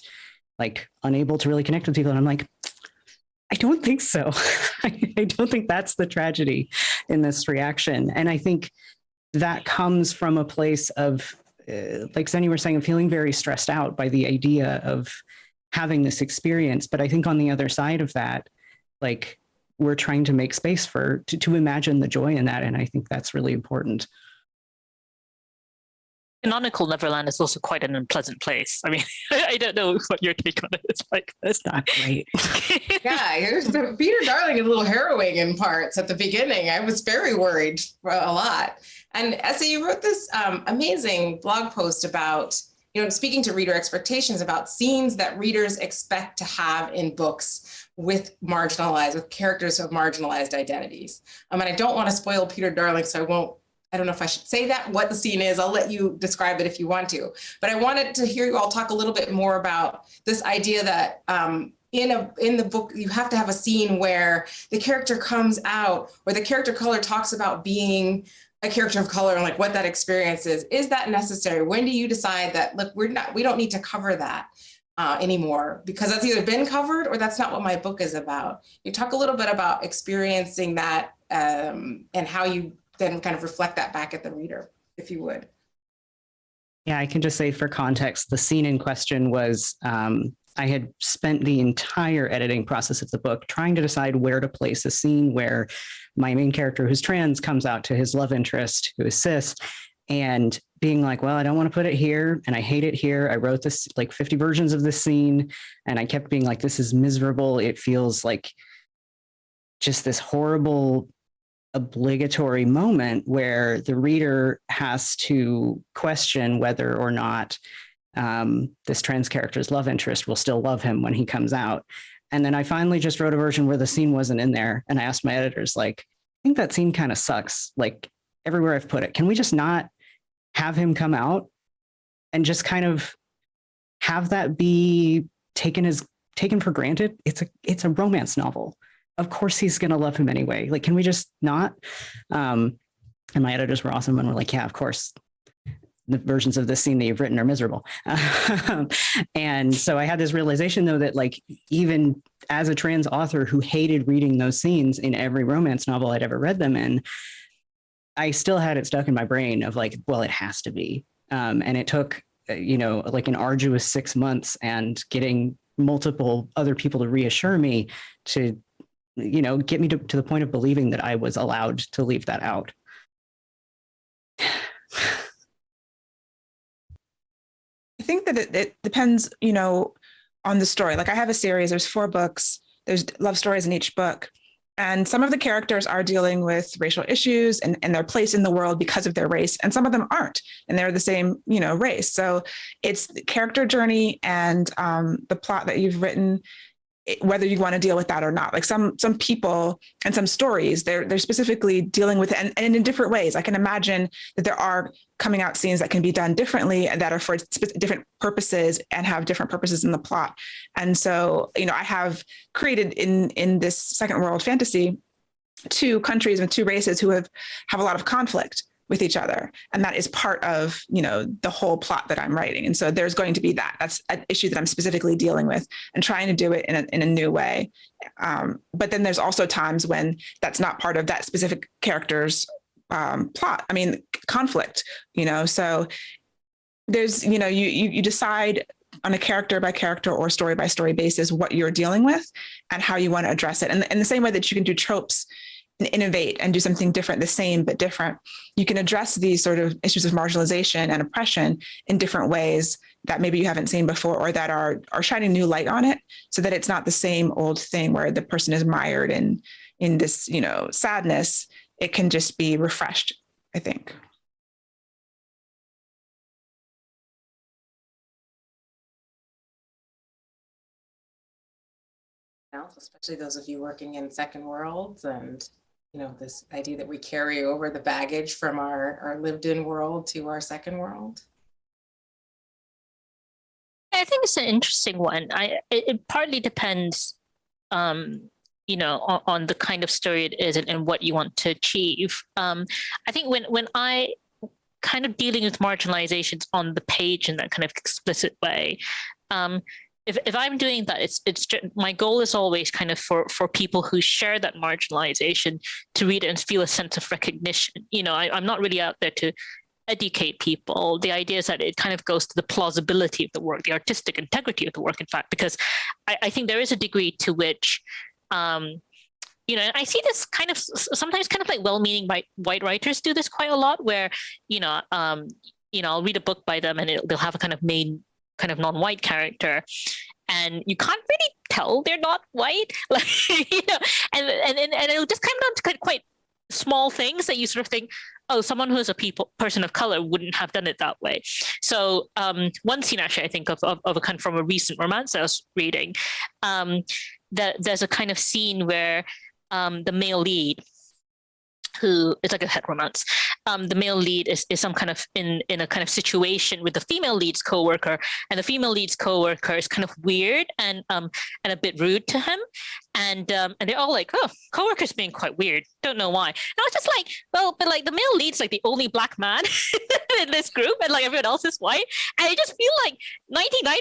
like unable to really connect with people? And I'm like, I don't think so. I don't think that's the tragedy in this reaction. And I think that comes from a place of, like Zenny were saying, of feeling very stressed out by the idea of having this experience. But I think on the other side of that, like, we're trying to make space to imagine the joy in that. And I think that's really important. Canonical Neverland is also quite an unpleasant place. I mean, I don't know what your take on it is like. That's not great. Yeah, Peter Darling is a little harrowing in parts at the beginning. I was very worried a lot. And Essie, you wrote this amazing blog post about, speaking to reader expectations about scenes that readers expect to have in books with characters of marginalized identities. And I don't want to spoil Peter Darling, so I don't know if I should say what the scene is. I'll let you describe it if you want to. But I wanted to hear you all talk a little bit more about this idea that in the book, you have to have a scene where the character comes out, or the character color talks about being a character of color and like what that experience is. Is that necessary? When do you decide that, look, we don't need to cover that anymore because that's either been covered or that's not what my book is about? You talk a little bit about experiencing that and how you then kind of reflect that back at the reader, if you would. Yeah, I can just say for context, the scene in question was, I had spent the entire editing process of the book trying to decide where to place a scene where my main character, who's trans, comes out to his love interest, who is cis, and being like, well, I don't want to put it here, and I hate it here. I wrote this like 50 versions of this scene, and I kept being like, this is miserable. It feels like just this horrible obligatory moment where the reader has to question whether or not this trans character's love interest will still love him when he comes out. And then I finally just wrote a version where the scene wasn't in there. And I asked my editors, like, I think that scene kind of sucks. Like, everywhere I've put it, can we just not have him come out and just kind of have that be taken for granted? It's a romance novel. Of course he's going to love him anyway. Like, can we just not? And my editors were awesome and were like, yeah, of course. The versions of this scene that you've written are miserable. And so I had this realization, though, that like, even as a trans author who hated reading those scenes in every romance novel I'd ever read them in, I still had it stuck in my brain of like, well, it has to be. And it took, like an arduous 6 months and getting multiple other people to reassure me to, get me to the point of believing that I was allowed to leave that out. I think that it depends, on the story. Like, I have a series, there's 4 books, there's love stories in each book. And some of the characters are dealing with racial issues and their place in the world because of their race. And some of them aren't, and they're the same, race. So it's the character journey and the plot that you've written, whether you want to deal with that or not. Like some people and some stories, they're specifically dealing with it and in different ways. I can imagine that there are coming out scenes that can be done differently and that are for different purposes and have different purposes in the plot. And so, I have created in this second world fantasy 2 countries and 2 races who have a lot of conflict with each other. And that is part of, the whole plot that I'm writing. And so there's going to be that's an issue that I'm specifically dealing with and trying to do it in a new way. But then there's also times when that's not part of that specific character's plot. Conflict, so there's, you decide on a character by character or story by story basis what you're dealing with and how you want to address it. And in the same way that you can do tropes and innovate and do something different, the same but different, you can address these sort of issues of marginalization and oppression in different ways that maybe you haven't seen before, or that are shining new light on it, so that it's not the same old thing where the person is mired in this, sadness. It can just be refreshed, I think. Especially those of you working in second worlds, and this idea that we carry over the baggage from our lived in world to our second world. I think it's an interesting one. It partly depends, on the kind of story it is and what you want to achieve. I think when I kind of dealing with marginalizations on the page in that kind of explicit way, if I'm doing that, it's my goal is always kind of for people who share that marginalization to read it and feel a sense of recognition. I'm not really out there to educate people. The idea is that it kind of goes to the plausibility of the work, the artistic integrity of the work, in fact, because I think there is a degree to which, and I see this kind of sometimes kind of like well-meaning white writers do this quite a lot, where, I'll read a book by them and they'll have a kind of main kind of non-white character, and you can't really tell they're not white, and it'll just come down to kind of quite small things that you sort of think, oh, someone who's a person of color wouldn't have done it that way. So one scene actually I think of a kind from a recent romance I was reading, that there's a kind of scene where the male lead, who is like a het romance, the male lead is some kind of in a kind of situation with the female lead's coworker, and the female lead's coworker is kind of weird and a bit rude to him, and they're all like, oh, coworker's being quite weird, don't know why. And I was just like, well, but like the male lead's like the only black man in this group, and like everyone else is white, and I just feel like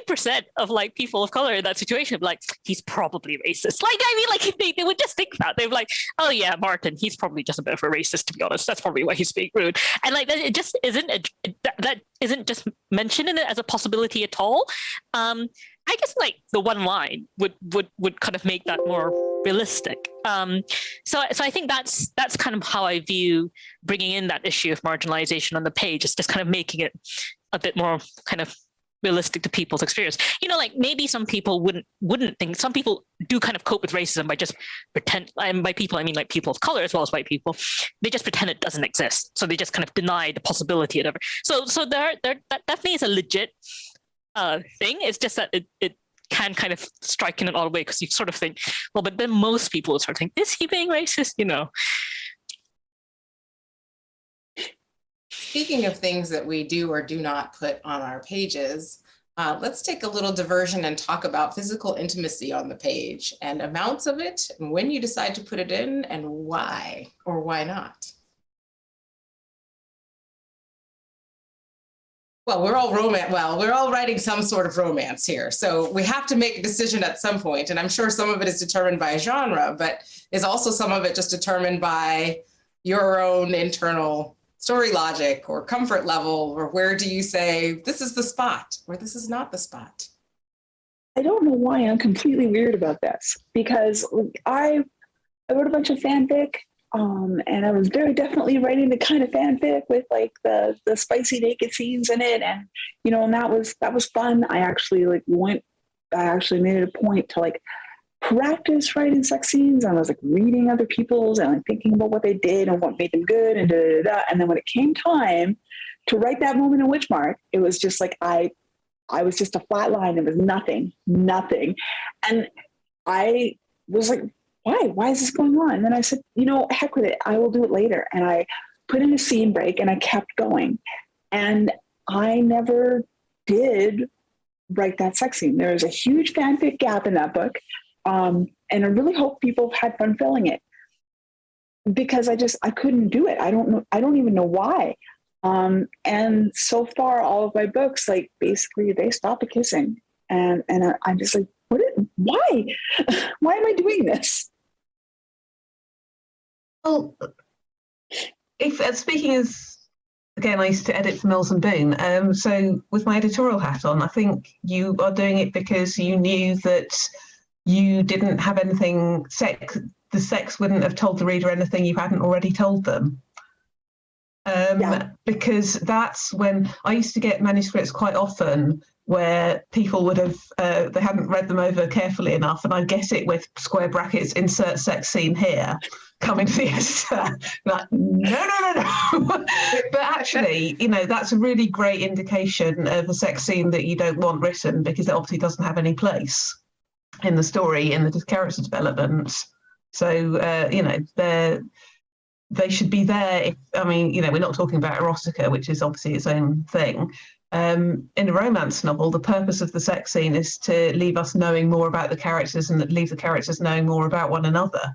99% of like people of color in that situation like, he's probably racist. Like, I mean, like they would just think that they're like, oh yeah, Martin, he's probably just a bit of a racist, to be honest. That's probably why he's being rude. And like that, it just isn't that isn't just mentioned in it as a possibility at all. I guess like the one line would kind of make that more realistic. So I think that's kind of how I view bringing in that issue of marginalization on the page. It's just kind of making it a bit more kind of realistic to people's experience. Like maybe some people wouldn't think, some people do kind of cope with racism by just pretend, and by people I mean like people of color as well as white people, they just pretend it doesn't exist. So they just kind of deny the possibility of it. So there that definitely is a legit thing. It's just that it can kind of strike in an odd way, because you sort of think, well, but then most people would sort of think, is he being racist? Speaking of things that we do or do not put on our pages, let's take a little diversion and talk about physical intimacy on the page and amounts of it, and when you decide to put it in and why or why not. Well, we're all writing some sort of romance here. So we have to make a decision at some point. And I'm sure some of it is determined by genre, but is also some of it just determined by your own internal story logic or comfort level, or where do you say, this is the spot or this is not the spot? I don't know why I'm completely weird about this, because I wrote a bunch of fanfic. And I was very definitely writing the kind of fanfic with like the spicy naked scenes in it, and and that was fun. I actually made it a point to like practice writing sex scenes. I was like reading other people's and like thinking about what they did and what made them good and And then when it came time to write that moment in Witchmark, it was just like I was just a flat line. There was nothing, and I was like, why is this going on? And then I said, heck with it, I will do it later. And I put in a scene break and I kept going. And I never did write that sex scene. There is a huge fanfic gap in that book. And I really hope people have had fun filling it, because I couldn't do it. I don't even know why. And so far, all of my books, like basically they stop at kissing. And I'm just like, why? Why am I doing this? Well, if speaking as again, I used to edit for Mills and Boon. So with my editorial hat on, I think you are doing it because you knew that you didn't have anything the sex wouldn't have told the reader anything you hadn't already told them. Because that's when I used to get manuscripts quite often where people would have, they hadn't read them over carefully enough, and I'd get it with square brackets, insert sex scene here, coming to the editor, like, no. But actually, you know, that's a really great indication of a sex scene that you don't want written, because it obviously doesn't have any place in the story, in the character development. So, you know, they should be there. If, I mean, you know, we're not talking about erotica, which is obviously its own thing. In a romance novel, the purpose of the sex scene is to leave us knowing more about the characters and leave the characters knowing more about one another.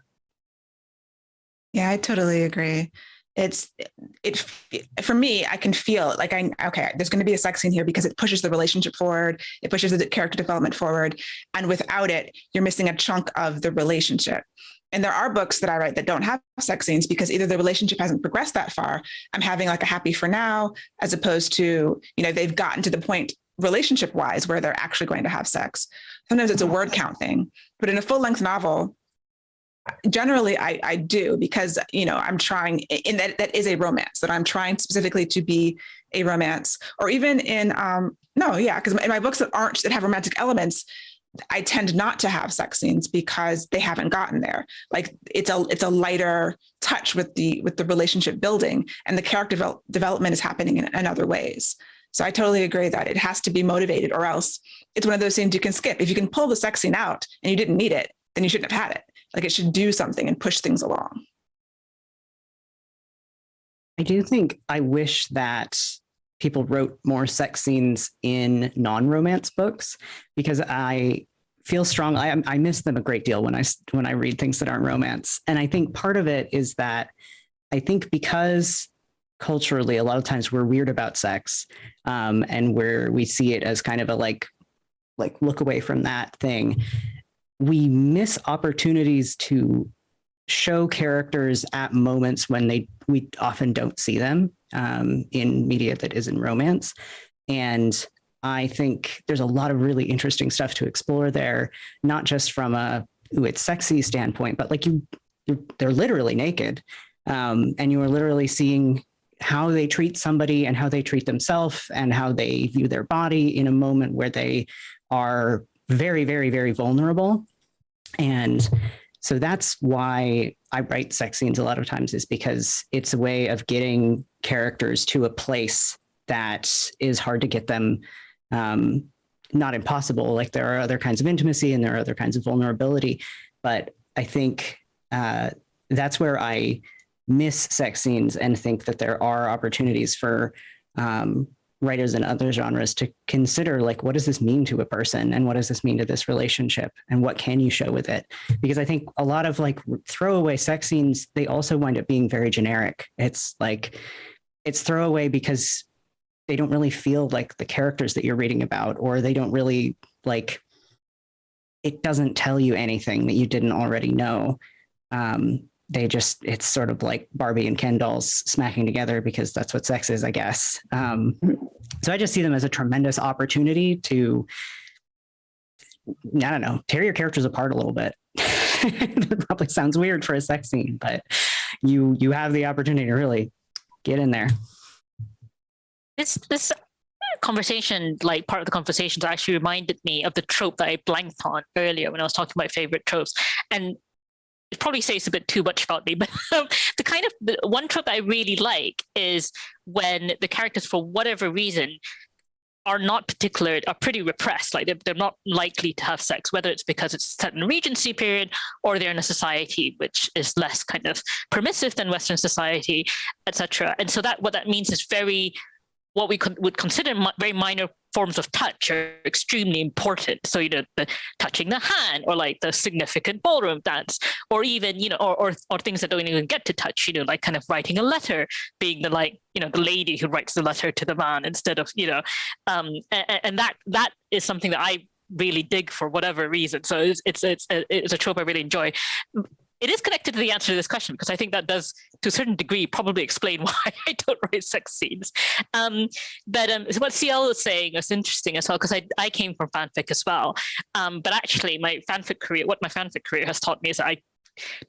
Yeah, I totally agree. It for me, I can feel like okay, there's going to be a sex scene here because it pushes the relationship forward, it pushes the character development forward, and without it, you're missing a chunk of the relationship. And there are books that I write that don't have sex scenes because either the relationship hasn't progressed that far. I'm having like a happy for now, as opposed to, you know, they've gotten to the point relationship wise where they're actually going to have sex. Sometimes it's a word count thing, but in a full length novel, generally I do, because, you know, I'm trying in that is a romance, that I'm trying specifically to be a romance. Or even in, because in my books that have romantic elements, I tend not to have sex scenes because they haven't gotten there. Like it's a lighter touch with the relationship building, and the character development is happening in other ways. So I totally agree that it has to be motivated, or else it's one of those scenes you can skip. If you can pull the sex scene out and you didn't need it, then you shouldn't have had it. Like it should do something and push things along. I do think I wish that people wrote more sex scenes in non-romance books, because I feel strong. I miss them a great deal when I read things that aren't romance. And I think part of it is that I think because culturally, a lot of times we're weird about sex, and we see it as kind of a like look away from that thing. We miss opportunities to show characters at moments when we often don't see them in media that isn't romance. And I think there's a lot of really interesting stuff to explore there, not just from it's sexy standpoint, but like they're literally naked, and you are literally seeing how they treat somebody and how they treat themselves and how they view their body in a moment where they are very, very, very vulnerable. And so that's why I write sex scenes a lot of times, is because it's a way of getting characters to a place that is hard to get them. Not impossible. Like there are other kinds of intimacy and there are other kinds of vulnerability, but I think that's where I miss sex scenes and think that there are opportunities for writers in other genres to consider, like, what does this mean to a person, and what does this mean to this relationship, and what can you show with it? Because I think a lot of like throwaway sex scenes, they also wind up being very generic. It's throwaway because they don't really feel like the characters that you're reading about, or they don't really it doesn't tell you anything that you didn't already know. It's sort of like Barbie and Ken dolls smacking together because that's what sex is, I guess. So I just see them as a tremendous opportunity to, I don't know, tear your characters apart a little bit. It probably sounds weird for a sex scene, but you have the opportunity to really get in there. This conversation, like part of the conversations, actually reminded me of the trope that I blanked on earlier when I was talking about favorite tropes. And it probably says a bit too much about me, but the one trope that I really like is when the characters, for whatever reason, are pretty repressed. Like they're not likely to have sex, whether it's because it's set in a Regency period or they're in a society which is less kind of permissive than Western society, etc. And so what that means is what we would consider very minor forms of touch are extremely important. So, the touching the hand, or like the significant ballroom dance, or even, or things that don't even get to touch, like kind of writing a letter, being the lady who writes the letter to the man instead of, and that is something that I really dig for whatever reason. So it's a trope I really enjoy. it is connected to the answer to this question, because I think that does, to a certain degree, probably explain why I don't write sex scenes. But what CL was saying was interesting as well, because I came from fanfic as well. But actually, my fanfic career has taught me is that I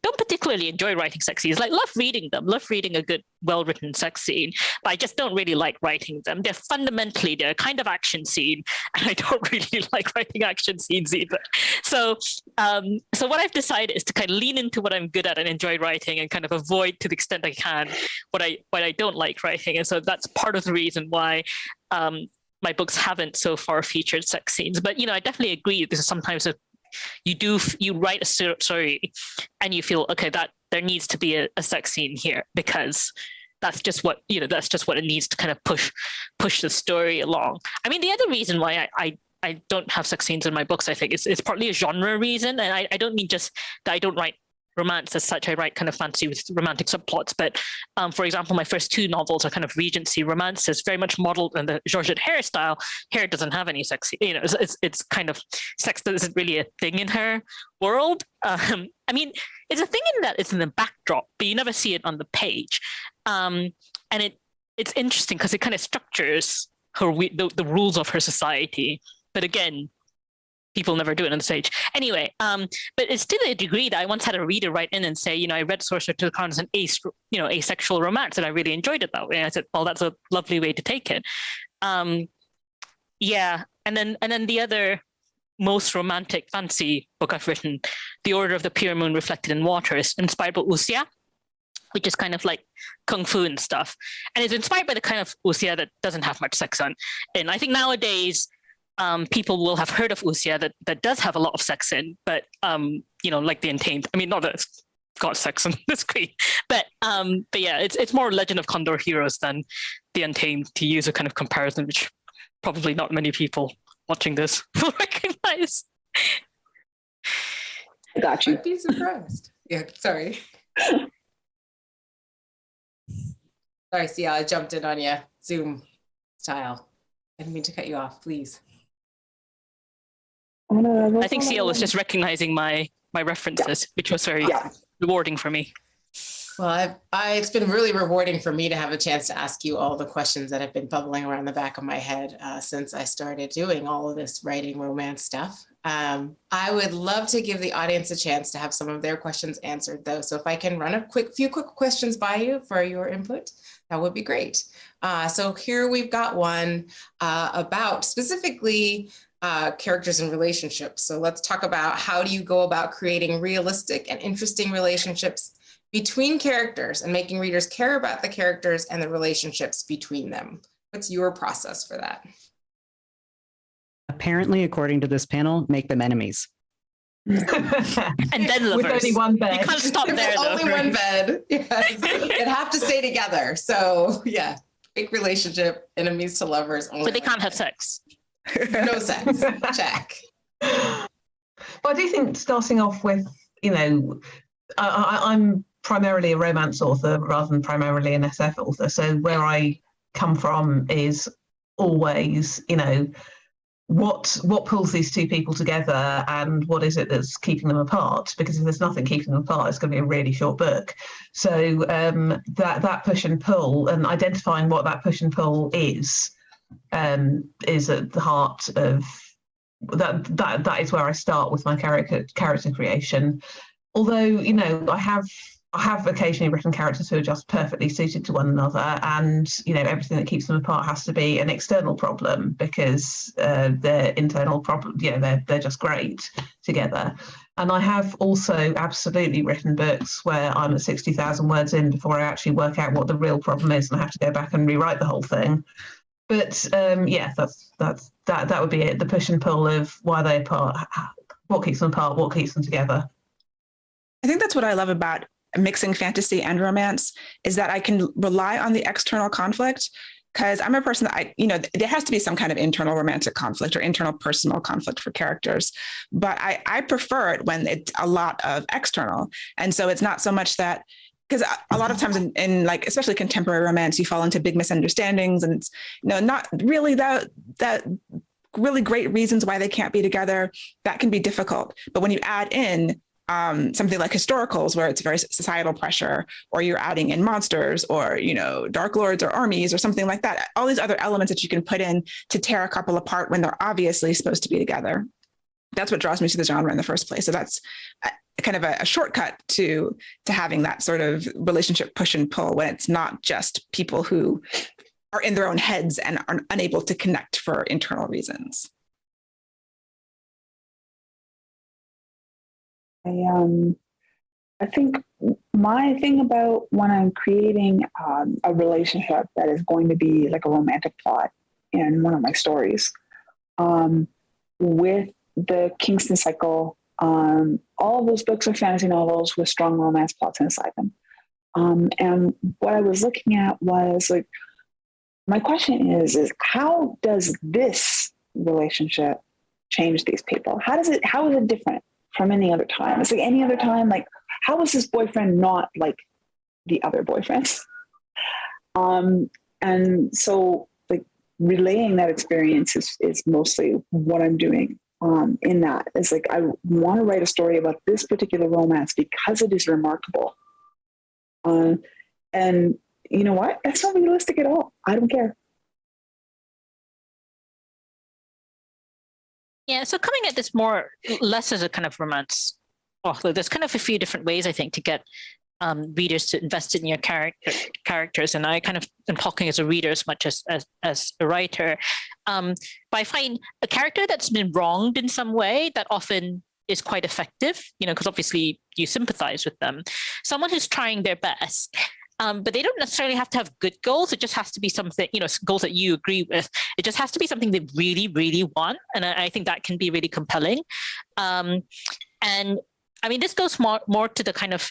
don't particularly enjoy writing sex scenes. Like, love reading them, love reading a good, well-written sex scene, but I just don't really like writing them. They're a kind of action scene, and I don't really like writing action scenes either. So what I've decided is to kind of lean into what I'm good at and enjoy writing, and kind of avoid, to the extent I can, what I don't like writing. And so that's part of the reason why my books haven't so far featured sex scenes. But I definitely agree. This is sometimes you write a story and you feel, okay, that there needs to be a sex scene here, because that's just what it needs to kind of push the story along. I mean, the other reason why I don't have sex scenes in my books, I think it's partly a genre reason. And I don't mean just that I don't write romance as such. I write kind of fantasy with romantic subplots. But for example, my first 2 novels are kind of Regency romances, very much modeled in the Georgette Hare style. Hare doesn't have any sex, it's kind of, sex isn't really a thing in her world. I mean, it's a thing in that it's in the backdrop, but you never see it on the page. And it's interesting because it kind of structures the rules of her society. But again, people never do it on the stage. Anyway, but it's to the degree that I once had a reader write in and say, I read Sorcerer to the Crown as an asexual romance, and I really enjoyed it that way. And I said, well, that's a lovely way to take it. Yeah. And then the other most romantic fantasy book I've written, The Order of the Pure Moon Reflected in Water, is inspired by wuxia, which is kind of like kung fu and stuff. And it's inspired by the kind of wuxia that doesn't have much sex on. And I think nowadays, people will have heard of wuxia that does have a lot of sex in, but like the Untamed. I mean, not that it's got sex on the screen, but yeah, it's more Legend of Condor Heroes than the Untamed, to use a kind of comparison, which probably not many people watching this will recognize. I got you. I'd be surprised. Yeah, sorry. Sorry, CL, I jumped in on you, Zoom style. I didn't mean to cut you off, please. I think CL was just recognizing my references, which was very rewarding for me. Well, it's been really rewarding for me to have a chance to ask you all the questions that have been bubbling around the back of my head since I started doing all of this writing romance stuff. I would love to give the audience a chance to have some of their questions answered, though. So if I can run a few quick questions by you for your input, that would be great. So here we've got one about specifically characters and relationships. So let's talk about, how do you go about creating realistic and interesting relationships between characters and making readers care about the characters and the relationships between them? What's your process for that? Apparently, according to this panel, make them enemies. And then lovers. With only one bed. You can't stop there, though. Only one bed. Yes. They'd have to stay together. So yeah, fake relationship, enemies to lovers. Only but they can't have sex. No sex. Check. Well, I do think starting off with, I'm primarily a romance author rather than primarily an SF author. So where I come from is always, what pulls these two people together and what is it that's keeping them apart? Because if there's nothing keeping them apart, it's going to be a really short book. So that push and pull, and identifying what that push and pull is at the heart of that is where I start with my character creation. Although, I have occasionally written characters who are just perfectly suited to one another, and everything that keeps them apart has to be an external problem, because their internal problem, they're just great together. And I have also absolutely written books where I'm at 60,000 words in before I actually work out what the real problem is, and I have to go back and rewrite the whole thing. But that would be it. The push and pull of why they're apart, what keeps them apart, what keeps them together. I think that's what I love about mixing fantasy and romance, is that I can rely on the external conflict, because I'm a person that there has to be some kind of internal romantic conflict or internal personal conflict for characters, but I prefer it when it's a lot of external. And so it's not so much that, because a lot of times in like, especially contemporary romance, you fall into big misunderstandings, and it's not really that really great reasons why they can't be together. That can be difficult. But when you add in something like historicals, where it's very societal pressure, or you're adding in monsters, or, you know, dark lords or armies or something like that. All these other elements that you can put in to tear a couple apart when they're obviously supposed to be together. That's what draws me to the genre in the first place. So that's kind of a shortcut to having that sort of relationship push and pull, when it's not just people who are in their own heads and are unable to connect for internal reasons. I think my thing about when I'm creating a relationship that is going to be like a romantic plot in one of my stories, with the Kingston Cycle, all of those books are fantasy novels with strong romance plots inside them. And what I was looking at was like, my question is how does this relationship change these people? How is it different from any other time? It's like any other time, like, how is this boyfriend not like the other boyfriends? And so like relaying that experience is mostly what I'm doing in that. It's like, I want to write a story about this particular romance because it is remarkable. And you know what? That's not realistic at all. I don't care. Yeah, so coming at this more less as a kind of romance author, there's kind of a few different ways, I think, to get readers to invest in your characters. And I kind of am talking as a reader as much as a writer. But I find a character that's been wronged in some way that often is quite effective, you know, because obviously you sympathize with them. Someone who's trying their best. But they don't necessarily have to have good goals. It just has to be something, you know, goals that you agree with. It just has to be something they really, really want. And I think that can be really compelling. And I mean, this goes more to the kind of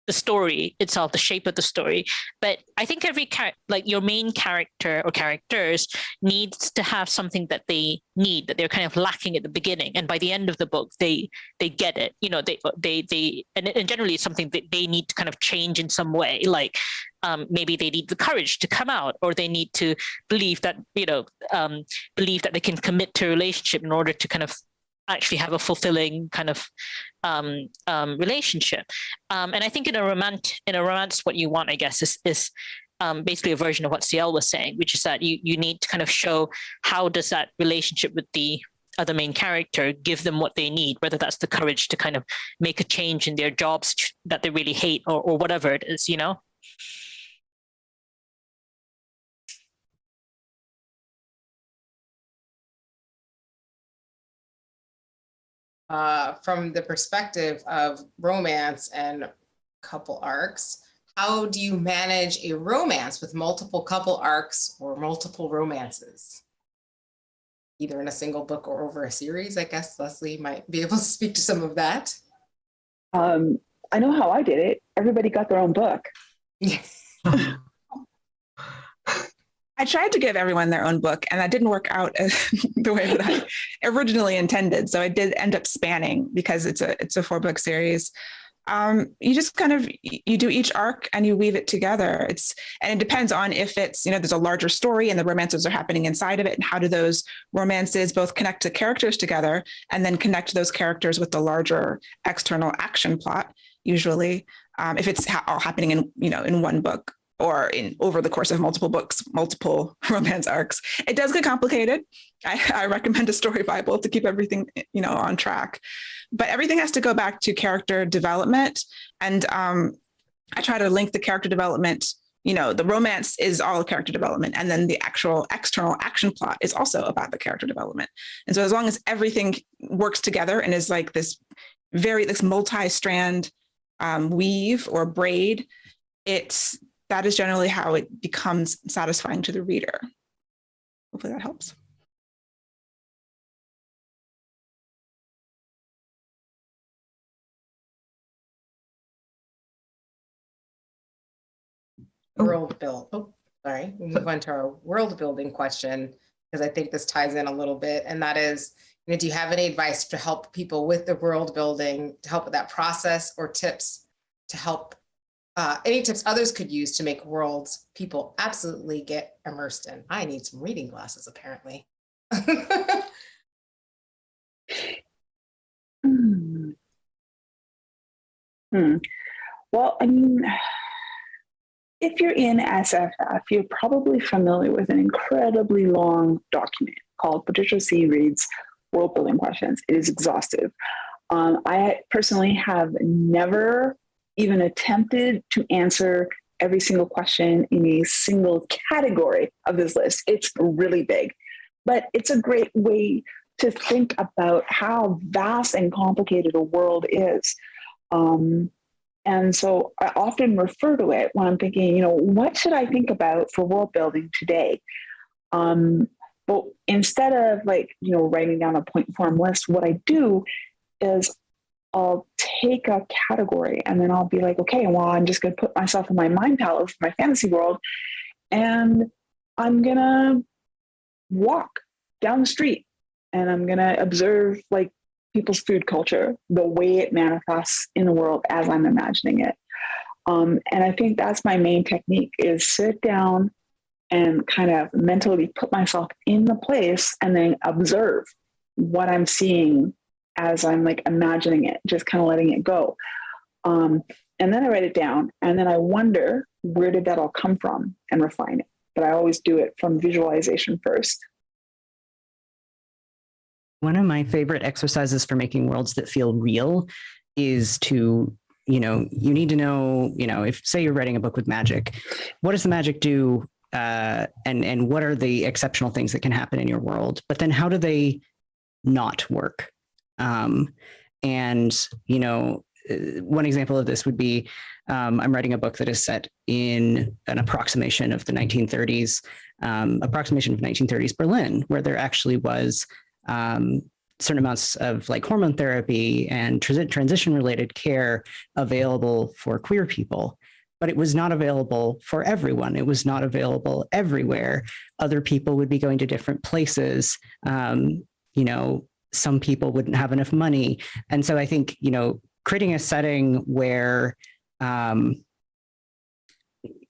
the story itself, the shape of the story. But I think every like your main character or characters needs to have something that they need, that they're kind of lacking at the beginning, and by the end of the book they get it. You know, and generally it's something that they need to kind of change in some way. Like maybe they need the courage to come out, or they need to believe that believe that they can commit to a relationship in order to kind of actually have a fulfilling kind of relationship. And I think in a romance, what you want, I guess, is basically a version of what CL was saying, which is that you need to kind of show how does that relationship with the other main character give them what they need, whether that's the courage to kind of make a change in their jobs that they really hate, or whatever it is, you know? From the perspective of romance and couple arcs, how do you manage a romance with multiple couple arcs or multiple romances? Either in a single book or over a series. I guess Leslie might be able to speak to some of that. I know how I did it. Everybody got their own book. I tried to give everyone their own book, and that didn't work out the way that I originally intended. So I did end up spanning, because it's a 4-book series. You just kind of, you do each arc and you weave it together. And it depends on if it's, you know, there's a larger story and the romances are happening inside of it, and how do those romances both connect the characters together and then connect those characters with the larger external action plot, usually, if it's all happening in one book, or over the course of multiple books, multiple romance arcs. It does get complicated. I recommend a story Bible to keep everything, you know, on track. But everything has to go back to character development. And I try to link the character development, you know, the romance is all character development. And then the actual external action plot is also about the character development. And so as long as everything works together and is like this multi-strand weave or braid, that is generally how it becomes satisfying to the reader. Hopefully that helps. World build. Oh, sorry. We move on to our world building question, because I think this ties in a little bit. And that is, you know, do you have any advice to help people with the world building, to help with that process, or tips to help any tips others could use to make worlds people absolutely get immersed in? I need some reading glasses, apparently. Hmm. Well, I mean, if you're in SFF, you're probably familiar with an incredibly long document called Patricia C. Reed's World Building Questions. It is exhaustive. I personally have never even attempted to answer every single question in a single category of this list. It's really big, but it's a great way to think about how vast and complicated a world is. And so I often refer to it when I'm thinking, what should I think about for world building today? But instead of writing down a point form list, what I do is I'll take a category and then I'll be like, okay, well, I'm just going to put myself in my mind palace, my fantasy world, and I'm going to walk down the street and I'm going to observe people's food culture, the way it manifests in the world as I'm imagining it. And I think that's my main technique, is sit down and kind of mentally put myself in the place and then observe what I'm seeing as I'm imagining it, just kind of letting it go. And then I write it down and then I wonder, where did that all come from, and refine it. But I always do it from visualization first. One of my favorite exercises for making worlds that feel real is to, you need to know, if say you're writing a book with magic, what does the magic do? And what are the exceptional things that can happen in your world? But then how do they not work? One example of this would be, I'm writing a book that is set in an approximation of the 1930s, approximation of 1930s Berlin, where there actually was certain amounts of hormone therapy and transition related care available for queer people, but it was not available for everyone. It was not available everywhere. Other people would be going to different places. Some people wouldn't have enough money. And so I think, creating a setting where,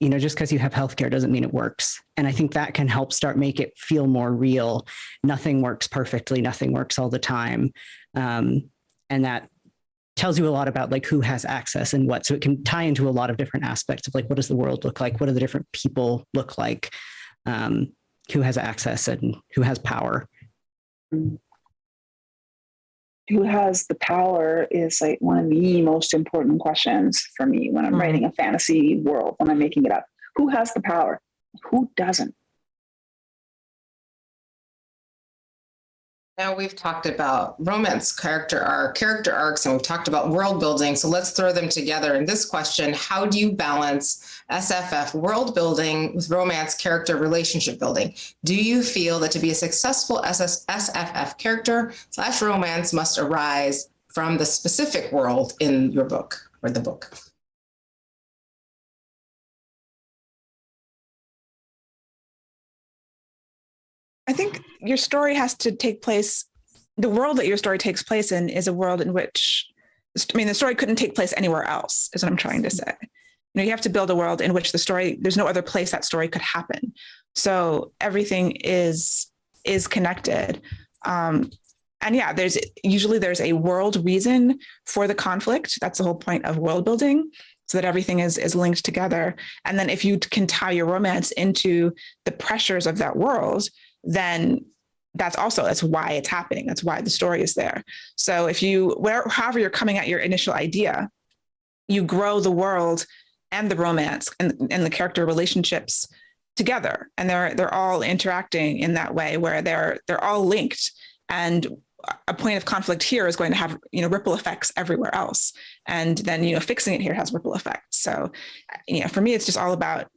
just because you have healthcare doesn't mean it works. And I think that can help make it feel more real. Nothing works perfectly. Nothing works all the time. And that tells you a lot about who has access and what. So it can tie into a lot of different aspects of what does the world look like? What do the different people look like? Who has access and who has power? Who has the power is one of the most important questions for me when I'm writing a fantasy world, when I'm making it up. Who has the power? Who doesn't? Now we've talked about romance character arcs, and we've talked about world building. So let's throw them together in this question. How do you balance SFF world building with romance character relationship building? Do you feel that to be a successful SFF character / romance must arise from the specific world in your book or the book? I think your story has to take place. The world that your story takes place in is a world in which, the story couldn't take place anywhere else, is what I'm trying to say. You have to build a world in which there's no other place that story could happen. So everything is connected. And yeah, there's a world reason for the conflict. That's the whole point of world building, so that everything is linked together. And then if you can tie your romance into the pressures of that world, then that's why it's happening. That's why the story is there. So however you're coming at your initial idea, you grow the world and the romance and the character relationships together. And they're all interacting in that way where they're all linked. And a point of conflict here is going to have, ripple effects everywhere else. And then, fixing it here has ripple effects. So, for me, it's just all about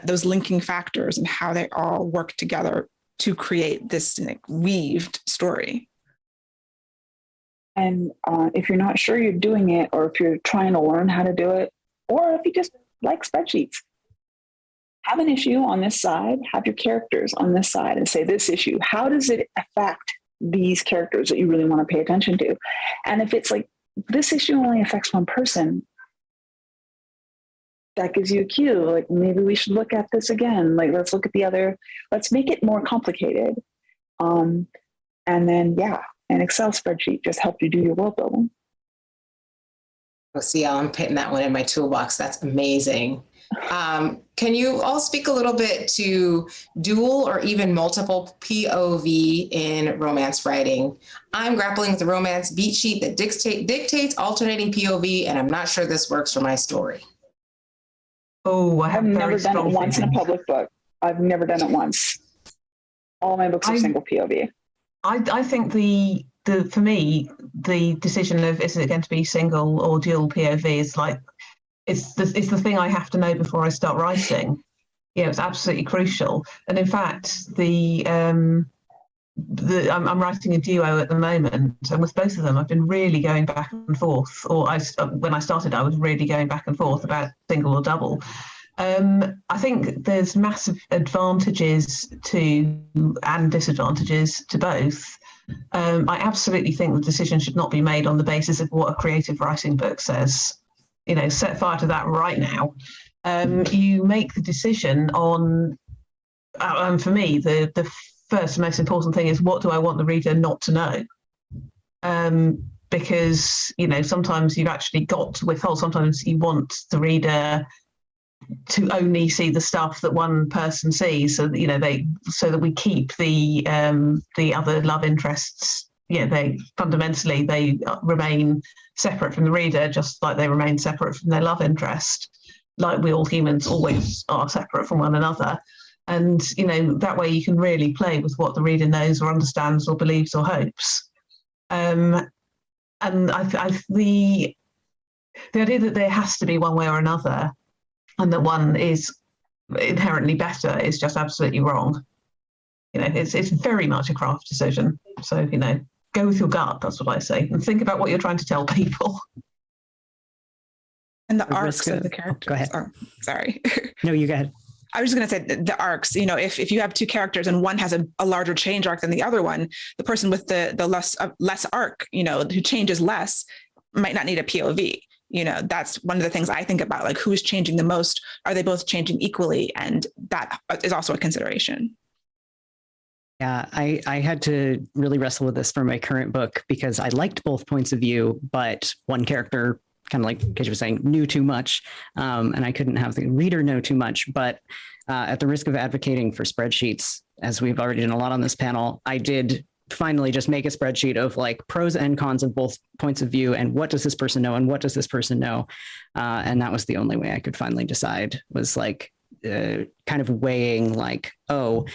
those linking factors and how they all work together to create this weaved story. And if you're not sure you're doing it, or if you're trying to learn how to do it, or if you just like spreadsheets, have an issue on this side, have your characters on this side and say, this issue, how does it affect these characters that you really want to pay attention to? And if it's this issue only affects one person, that gives you a cue, maybe we should look at this again. Let's look at the other, let's make it more complicated. And then, an Excel spreadsheet just helped you do your world building. Oh, see, I'm putting that one in my toolbox. That's amazing. Can you all speak a little bit to dual or even multiple POV in romance writing? I'm grappling with a romance beat sheet that dictates alternating POV, and I'm not sure this works for my story. Oh, I have I've never very done it strong once in a feelings. public book. I've never done it once. All my books are single POV. I think the for me, the decision of is it going to be single or dual POV is like it's the thing I have to know before I start writing. Yeah, it's absolutely crucial. And in fact, I'm writing a duo at the moment, and with both of them, I've been really going back and forth. When I started, I was really going back and forth about single or double. I think there's massive advantages to and disadvantages to both. I absolutely think the decision should not be made on the basis of what a creative writing book says. You know, set fire to that right now. You make the decision on, for me, the first and most important thing is what do I want the reader not to know? Because, you know, sometimes you've actually got to withhold. Sometimes you want the reader to only see the stuff that one person sees, so that, you know, so that we keep the other love interests. Yeah, they fundamentally remain separate from the reader, just like they remain separate from their love interest, like we all humans always are separate from one another. And, you know, that way you can really play with what the reader knows or understands or believes or hopes. And the idea that there has to be one way or another, and that one is inherently better, is just absolutely wrong. You know, it's very much a craft decision. So, you know, go with your gut, that's what I say, and think about what you're trying to tell people. And the arcs of the characters. Go ahead. Oh, sorry. No, you go ahead. I was just going to say the arcs, you know, if you have two characters and one has a larger change arc than the other one, the person with the less arc, you know, who changes less might not need a POV. You know, that's one of the things I think about, like who's changing the most? Are they both changing equally? And that is also a consideration. Yeah, I had to really wrestle with this for my current book because I liked both points of view, but one character, kind of like Keisha was saying, knew too much, and I couldn't have the reader know too much. But at the risk of advocating for spreadsheets, as we've already done a lot on this panel, I did finally just make a spreadsheet of like pros and cons of both points of view and what does this person know and what does this person know. And that was the only way I could finally decide, was like kind of weighing like, oh,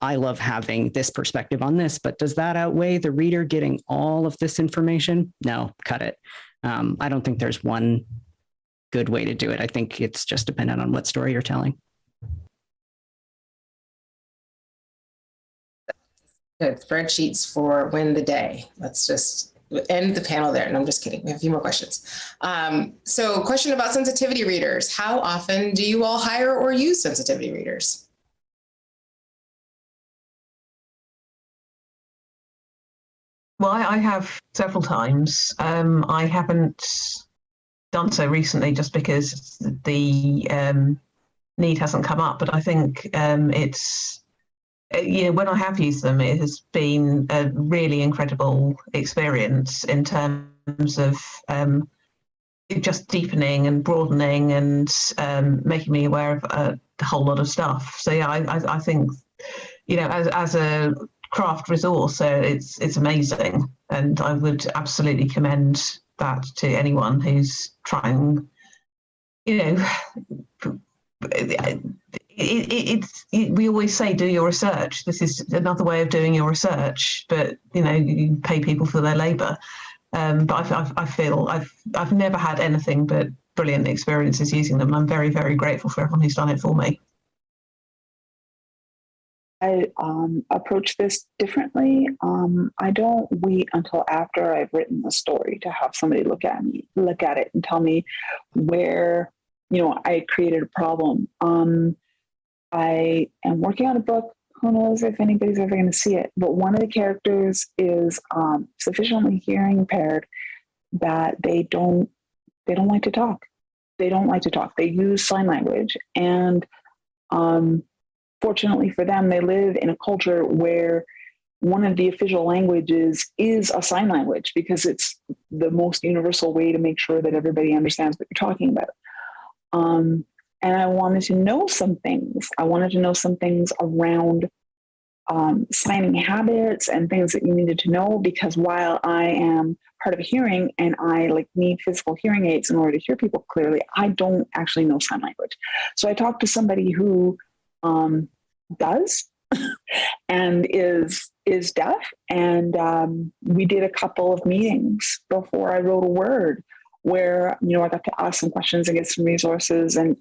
I love having this perspective on this, but does that outweigh the reader getting all of this information? No, cut it. I don't think there's one good way to do it. I think it's just dependent on what story you're telling. Good. Spreadsheets for win the day. Let's just end the panel there. And I'm just kidding. We have a few more questions. So question about sensitivity readers. How often do you all hire or use sensitivity readers? Well, I have several times. I haven't done so recently just because the need hasn't come up, but I think it's, you know, when I have used them, it has been a really incredible experience in terms of just deepening and broadening and making me aware of a whole lot of stuff. So yeah, I think, you know, as a craft resource, it's amazing, and I would absolutely commend that to anyone who's trying. You know, we always say do your research. This is another way of doing your research, but you know, you pay people for their labor. But I feel I've never had anything but brilliant experiences using them. I'm very, very grateful for everyone who's done it for me. I approach this differently. I don't wait until after I've written the story to have somebody look at it and tell me where, you know, I created a problem. I am working on a book. Who knows if anybody's ever going to see it? But one of the characters is sufficiently hearing impaired that they don't like to talk. They don't like to talk. They use sign language, and fortunately for them, they live in a culture where one of the official languages is a sign language because it's the most universal way to make sure that everybody understands what you're talking about. And I wanted to know some things. I wanted to know some things around signing habits and things that you needed to know, because while I am hard of hearing and I need physical hearing aids in order to hear people clearly, I don't actually know sign language. So I talked to somebody who does and is deaf, and we did a couple of meetings before I wrote a word where, I got to ask some questions and get some resources and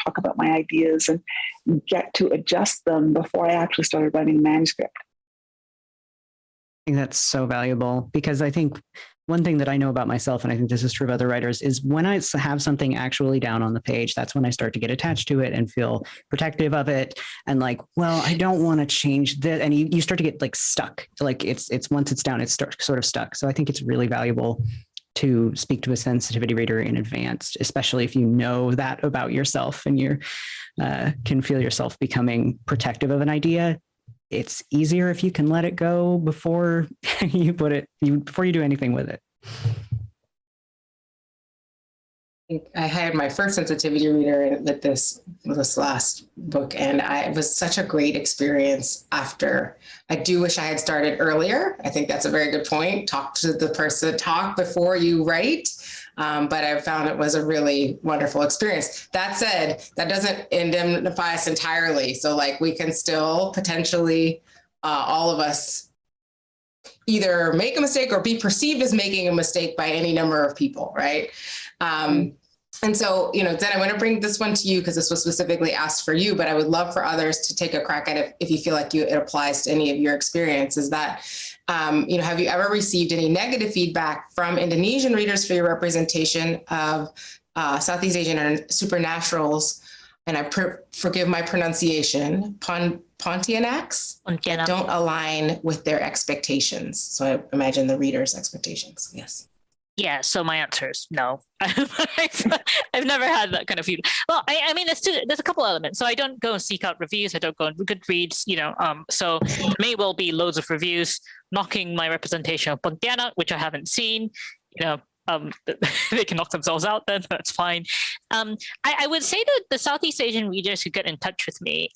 talk about my ideas and get to adjust them before I actually started writing a manuscript. I think that's so valuable, because I think one thing that I know about myself, and I think this is true of other writers, is when I have something actually down on the page, that's when I start to get attached to it and feel protective of it. And I don't want to change that. And you start to get stuck. It's once it's down, it's sort of stuck. So I think it's really valuable to speak to a sensitivity reader in advance, especially if you know that about yourself and you can feel yourself becoming protective of an idea. It's easier if you can let it go before before you do anything with it. I hired my first sensitivity reader with this last book, and it was such a great experience after. I do wish I had started earlier. I think that's a very good point. Talk to the person, talk before you write. But I found it was a really wonderful experience. That said, that doesn't indemnify us entirely. So we can still potentially, all of us, either make a mistake or be perceived as making a mistake by any number of people, right? And so, then I want to bring this one to you because this was specifically asked for you, but I would love for others to take a crack at it if you feel like it applies to any of your experiences. That, have you ever received any negative feedback from Indonesian readers for your representation of Southeast Asian and supernaturals? And I forgive my pronunciation, Pontianaks, that don't align with their expectations. So I imagine the reader's expectations. Yes. Yeah, so my answer is no. I've never had that kind of feedback. Well, I mean, there's a couple elements. So I don't go and seek out reviews. I don't go on Goodreads, so there may well be loads of reviews knocking my representation of Pontianak, which I haven't seen. They can knock themselves out then, that's fine. I would say that the Southeast Asian readers who get in touch with me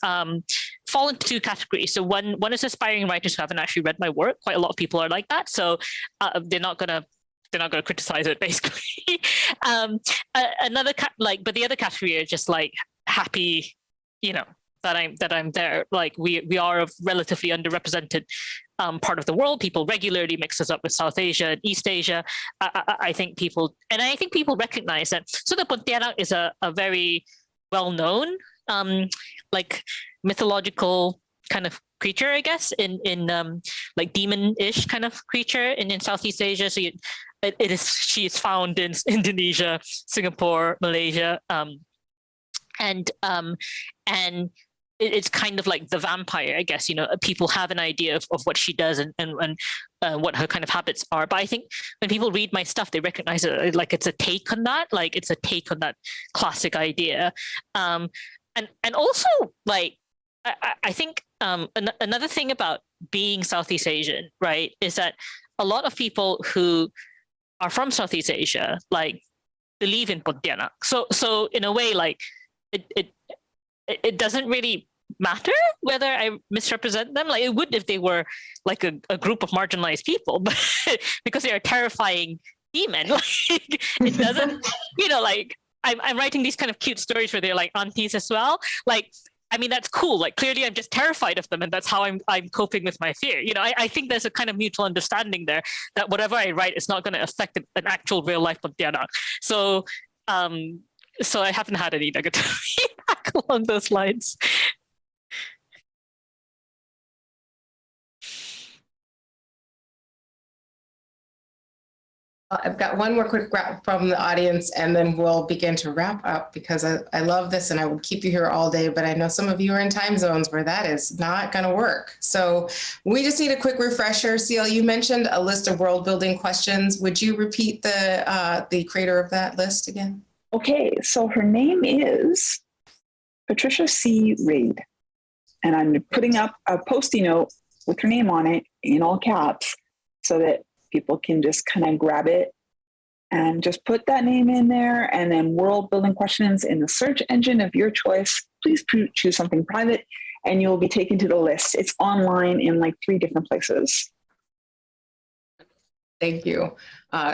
fall into two categories. So one is aspiring writers who haven't actually read my work. Quite a lot of people are like that. So they're not going to criticize it, basically. But the other category are just happy, that I'm there. We are a relatively underrepresented part of the world. People regularly mix us up with South Asia and East Asia. I think people recognize that. So the Pontianak is a very well-known, mythological kind of creature, I guess, in demon-ish kind of creature in Southeast Asia. So she is found in Indonesia, Singapore, Malaysia, and it's kind of like the vampire, I guess. People have an idea of what she does and what her kind of habits are. But I think when people read my stuff, they recognize it it's a take on that. It's a take on that classic idea, and also I think another thing about being Southeast Asian, right, is that a lot of people who are from Southeast Asia believe in Pontianak. So in a way, it doesn't really matter whether I misrepresent them. It would if they were a group of marginalized people, but because they are terrifying demon, it doesn't. I'm writing these kind of cute stories where they're aunties as well. I mean, that's cool. Clearly I'm just terrified of them, and that's how I'm coping with my fear. I think there's a kind of mutual understanding there that whatever I write is not going to affect an actual real life Pontianak. So I haven't had any negative feedback along those lines. I've got one more quick wrap from the audience, and then we'll begin to wrap up because I love this and I would keep you here all day, but I know some of you are in time zones where that is not going to work. So we just need a quick refresher. Seal, you mentioned a list of world building questions. Would you repeat the creator of that list again? Okay, so her name is Patricia C. Reid, and I'm putting up a Post-it note with her name on it in all caps so that people can just kind of grab it and just put that name in there, and then world building questions in the search engine of your choice. Please choose something private and you'll be taken to the list. It's online in like 3 different places. Thank you.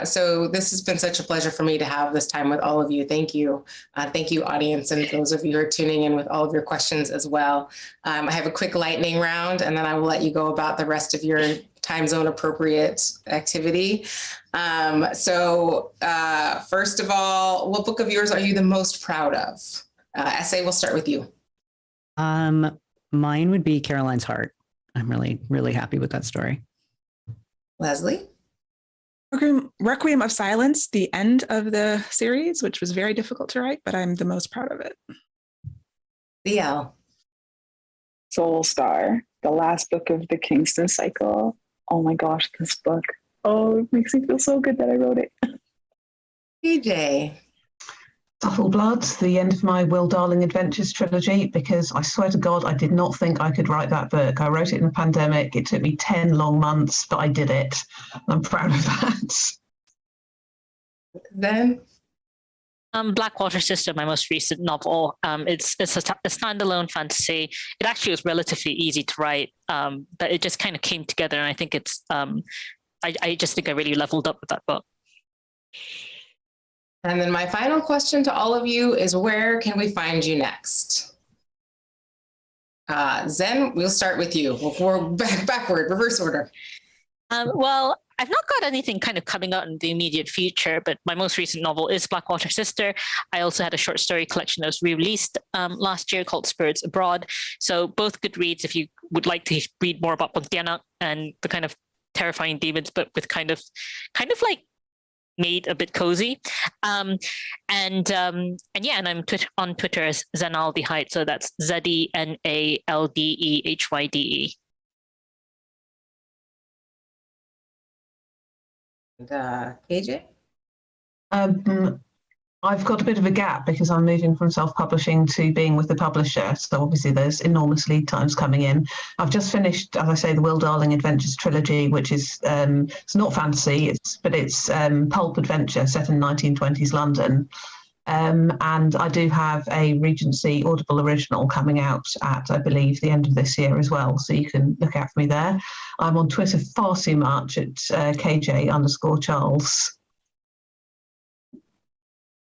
So this has been such a pleasure for me to have this time with all of you. Thank you. Thank you, audience, and those of you who are tuning in with all of your questions as well. I have a quick lightning round, and then I will let you go about the rest of your time zone appropriate activity. First of all, what book of yours are you the most proud of? Essay, we'll start with you. Mine would be Caroline's Heart. I'm really, really happy with that story. Leslie? Requiem of Silence, the end of the series, which was very difficult to write, but I'm the most proud of it. Liel? Soul Star, the last book of the Kingston Cycle. Oh my gosh, this book. Oh, it makes me feel so good that I wrote it. PJ? Duffel Blood, the end of my Will Darling Adventures trilogy, because I swear to God, I did not think I could write that book. I wrote it in a pandemic. It took me 10 long months, but I did it. I'm proud of that. Then? Blackwater Sister, my most recent novel. It's a standalone fantasy. It actually was relatively easy to write, but it just kind of came together. And I think it's, I just think I really leveled up with that book. And then my final question to all of you is, where can we find you next? Zen, we'll start with you. We're backward, reverse order. Well, I've not got anything kind of coming out in the immediate future, but my most recent novel is Blackwater Sister. I also had a short story collection that was re-released last year called Spirits Abroad. So both good reads if you would like to read more about Pontianak and the kind of terrifying demons, but with kind of like made a bit cozy. And I'm on Twitter as Zenaldehyde. So that's ZENALDEHYDE. And KJ? I've got a bit of a gap because I'm moving from self-publishing to being with the publisher. So obviously there's enormous lead times coming in. I've just finished, as I say, the Will Darling Adventures trilogy, which is it's not fantasy, it's pulp adventure set in 1920s London. And I do have a Regency Audible original coming out at, I believe, the end of this year as well. So you can look out for me there. I'm on Twitter far too much at KJ_Charles.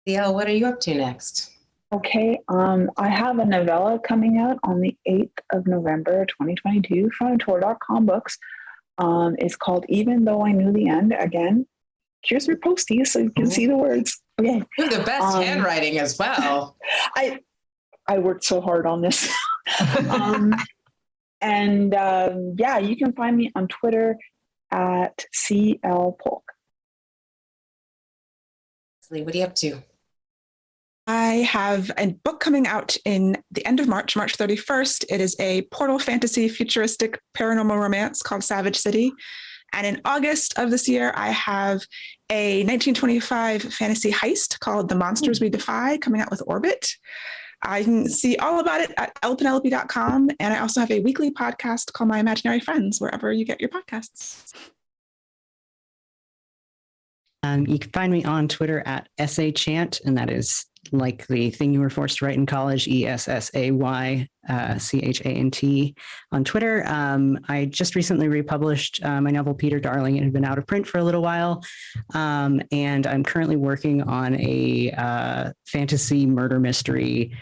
Liel, what are you up to next? Okay, I have a novella coming out on the 8th of November, 2022 from Tor.com Books. It's called Even Though I Knew the End. Again, here's your posties so you can see the words. Okay. You have the best handwriting as well. I worked so hard on this. Yeah, you can find me on Twitter at CLPolk. Leslie, what are you up to? I have a book coming out in the end of March 31st. It is a portal fantasy futuristic paranormal romance called Savage City. And in August of this year, I have a 1925 fantasy heist called The Monsters We Defy coming out with Orbit. I can see all about it at lpenelope.com. And I also have a weekly podcast called My Imaginary Friends, wherever you get your podcasts. You can find me on Twitter at essaychant, and that is like the thing you were forced to write in college, ESSAYCHANT on Twitter. I just recently republished my novel, Peter Darling. It had been out of print for a little while. And I'm currently working on a fantasy murder mystery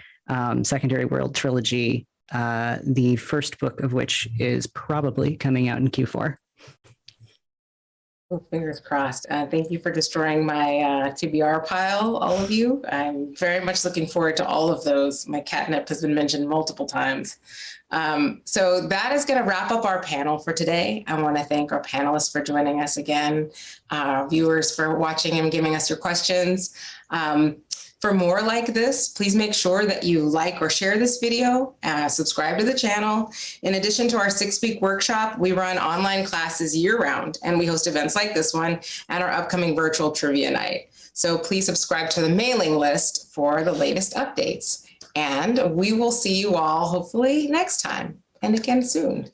secondary world trilogy, the first book of which is probably coming out in Q4. Oh, fingers crossed. Thank you for destroying my TBR pile, all of you. I'm very much looking forward to all of those. My catnip has been mentioned multiple times. So that is going to wrap up our panel for today. I want to thank our panelists for joining us again, viewers for watching and giving us your questions. For more like this, please make sure that you like or share this video, subscribe to the channel. In addition to our 6-week workshop, we run online classes year-round, and we host events like this one and our upcoming virtual trivia night. So please subscribe to the mailing list for the latest updates. And we will see you all hopefully next time and again soon.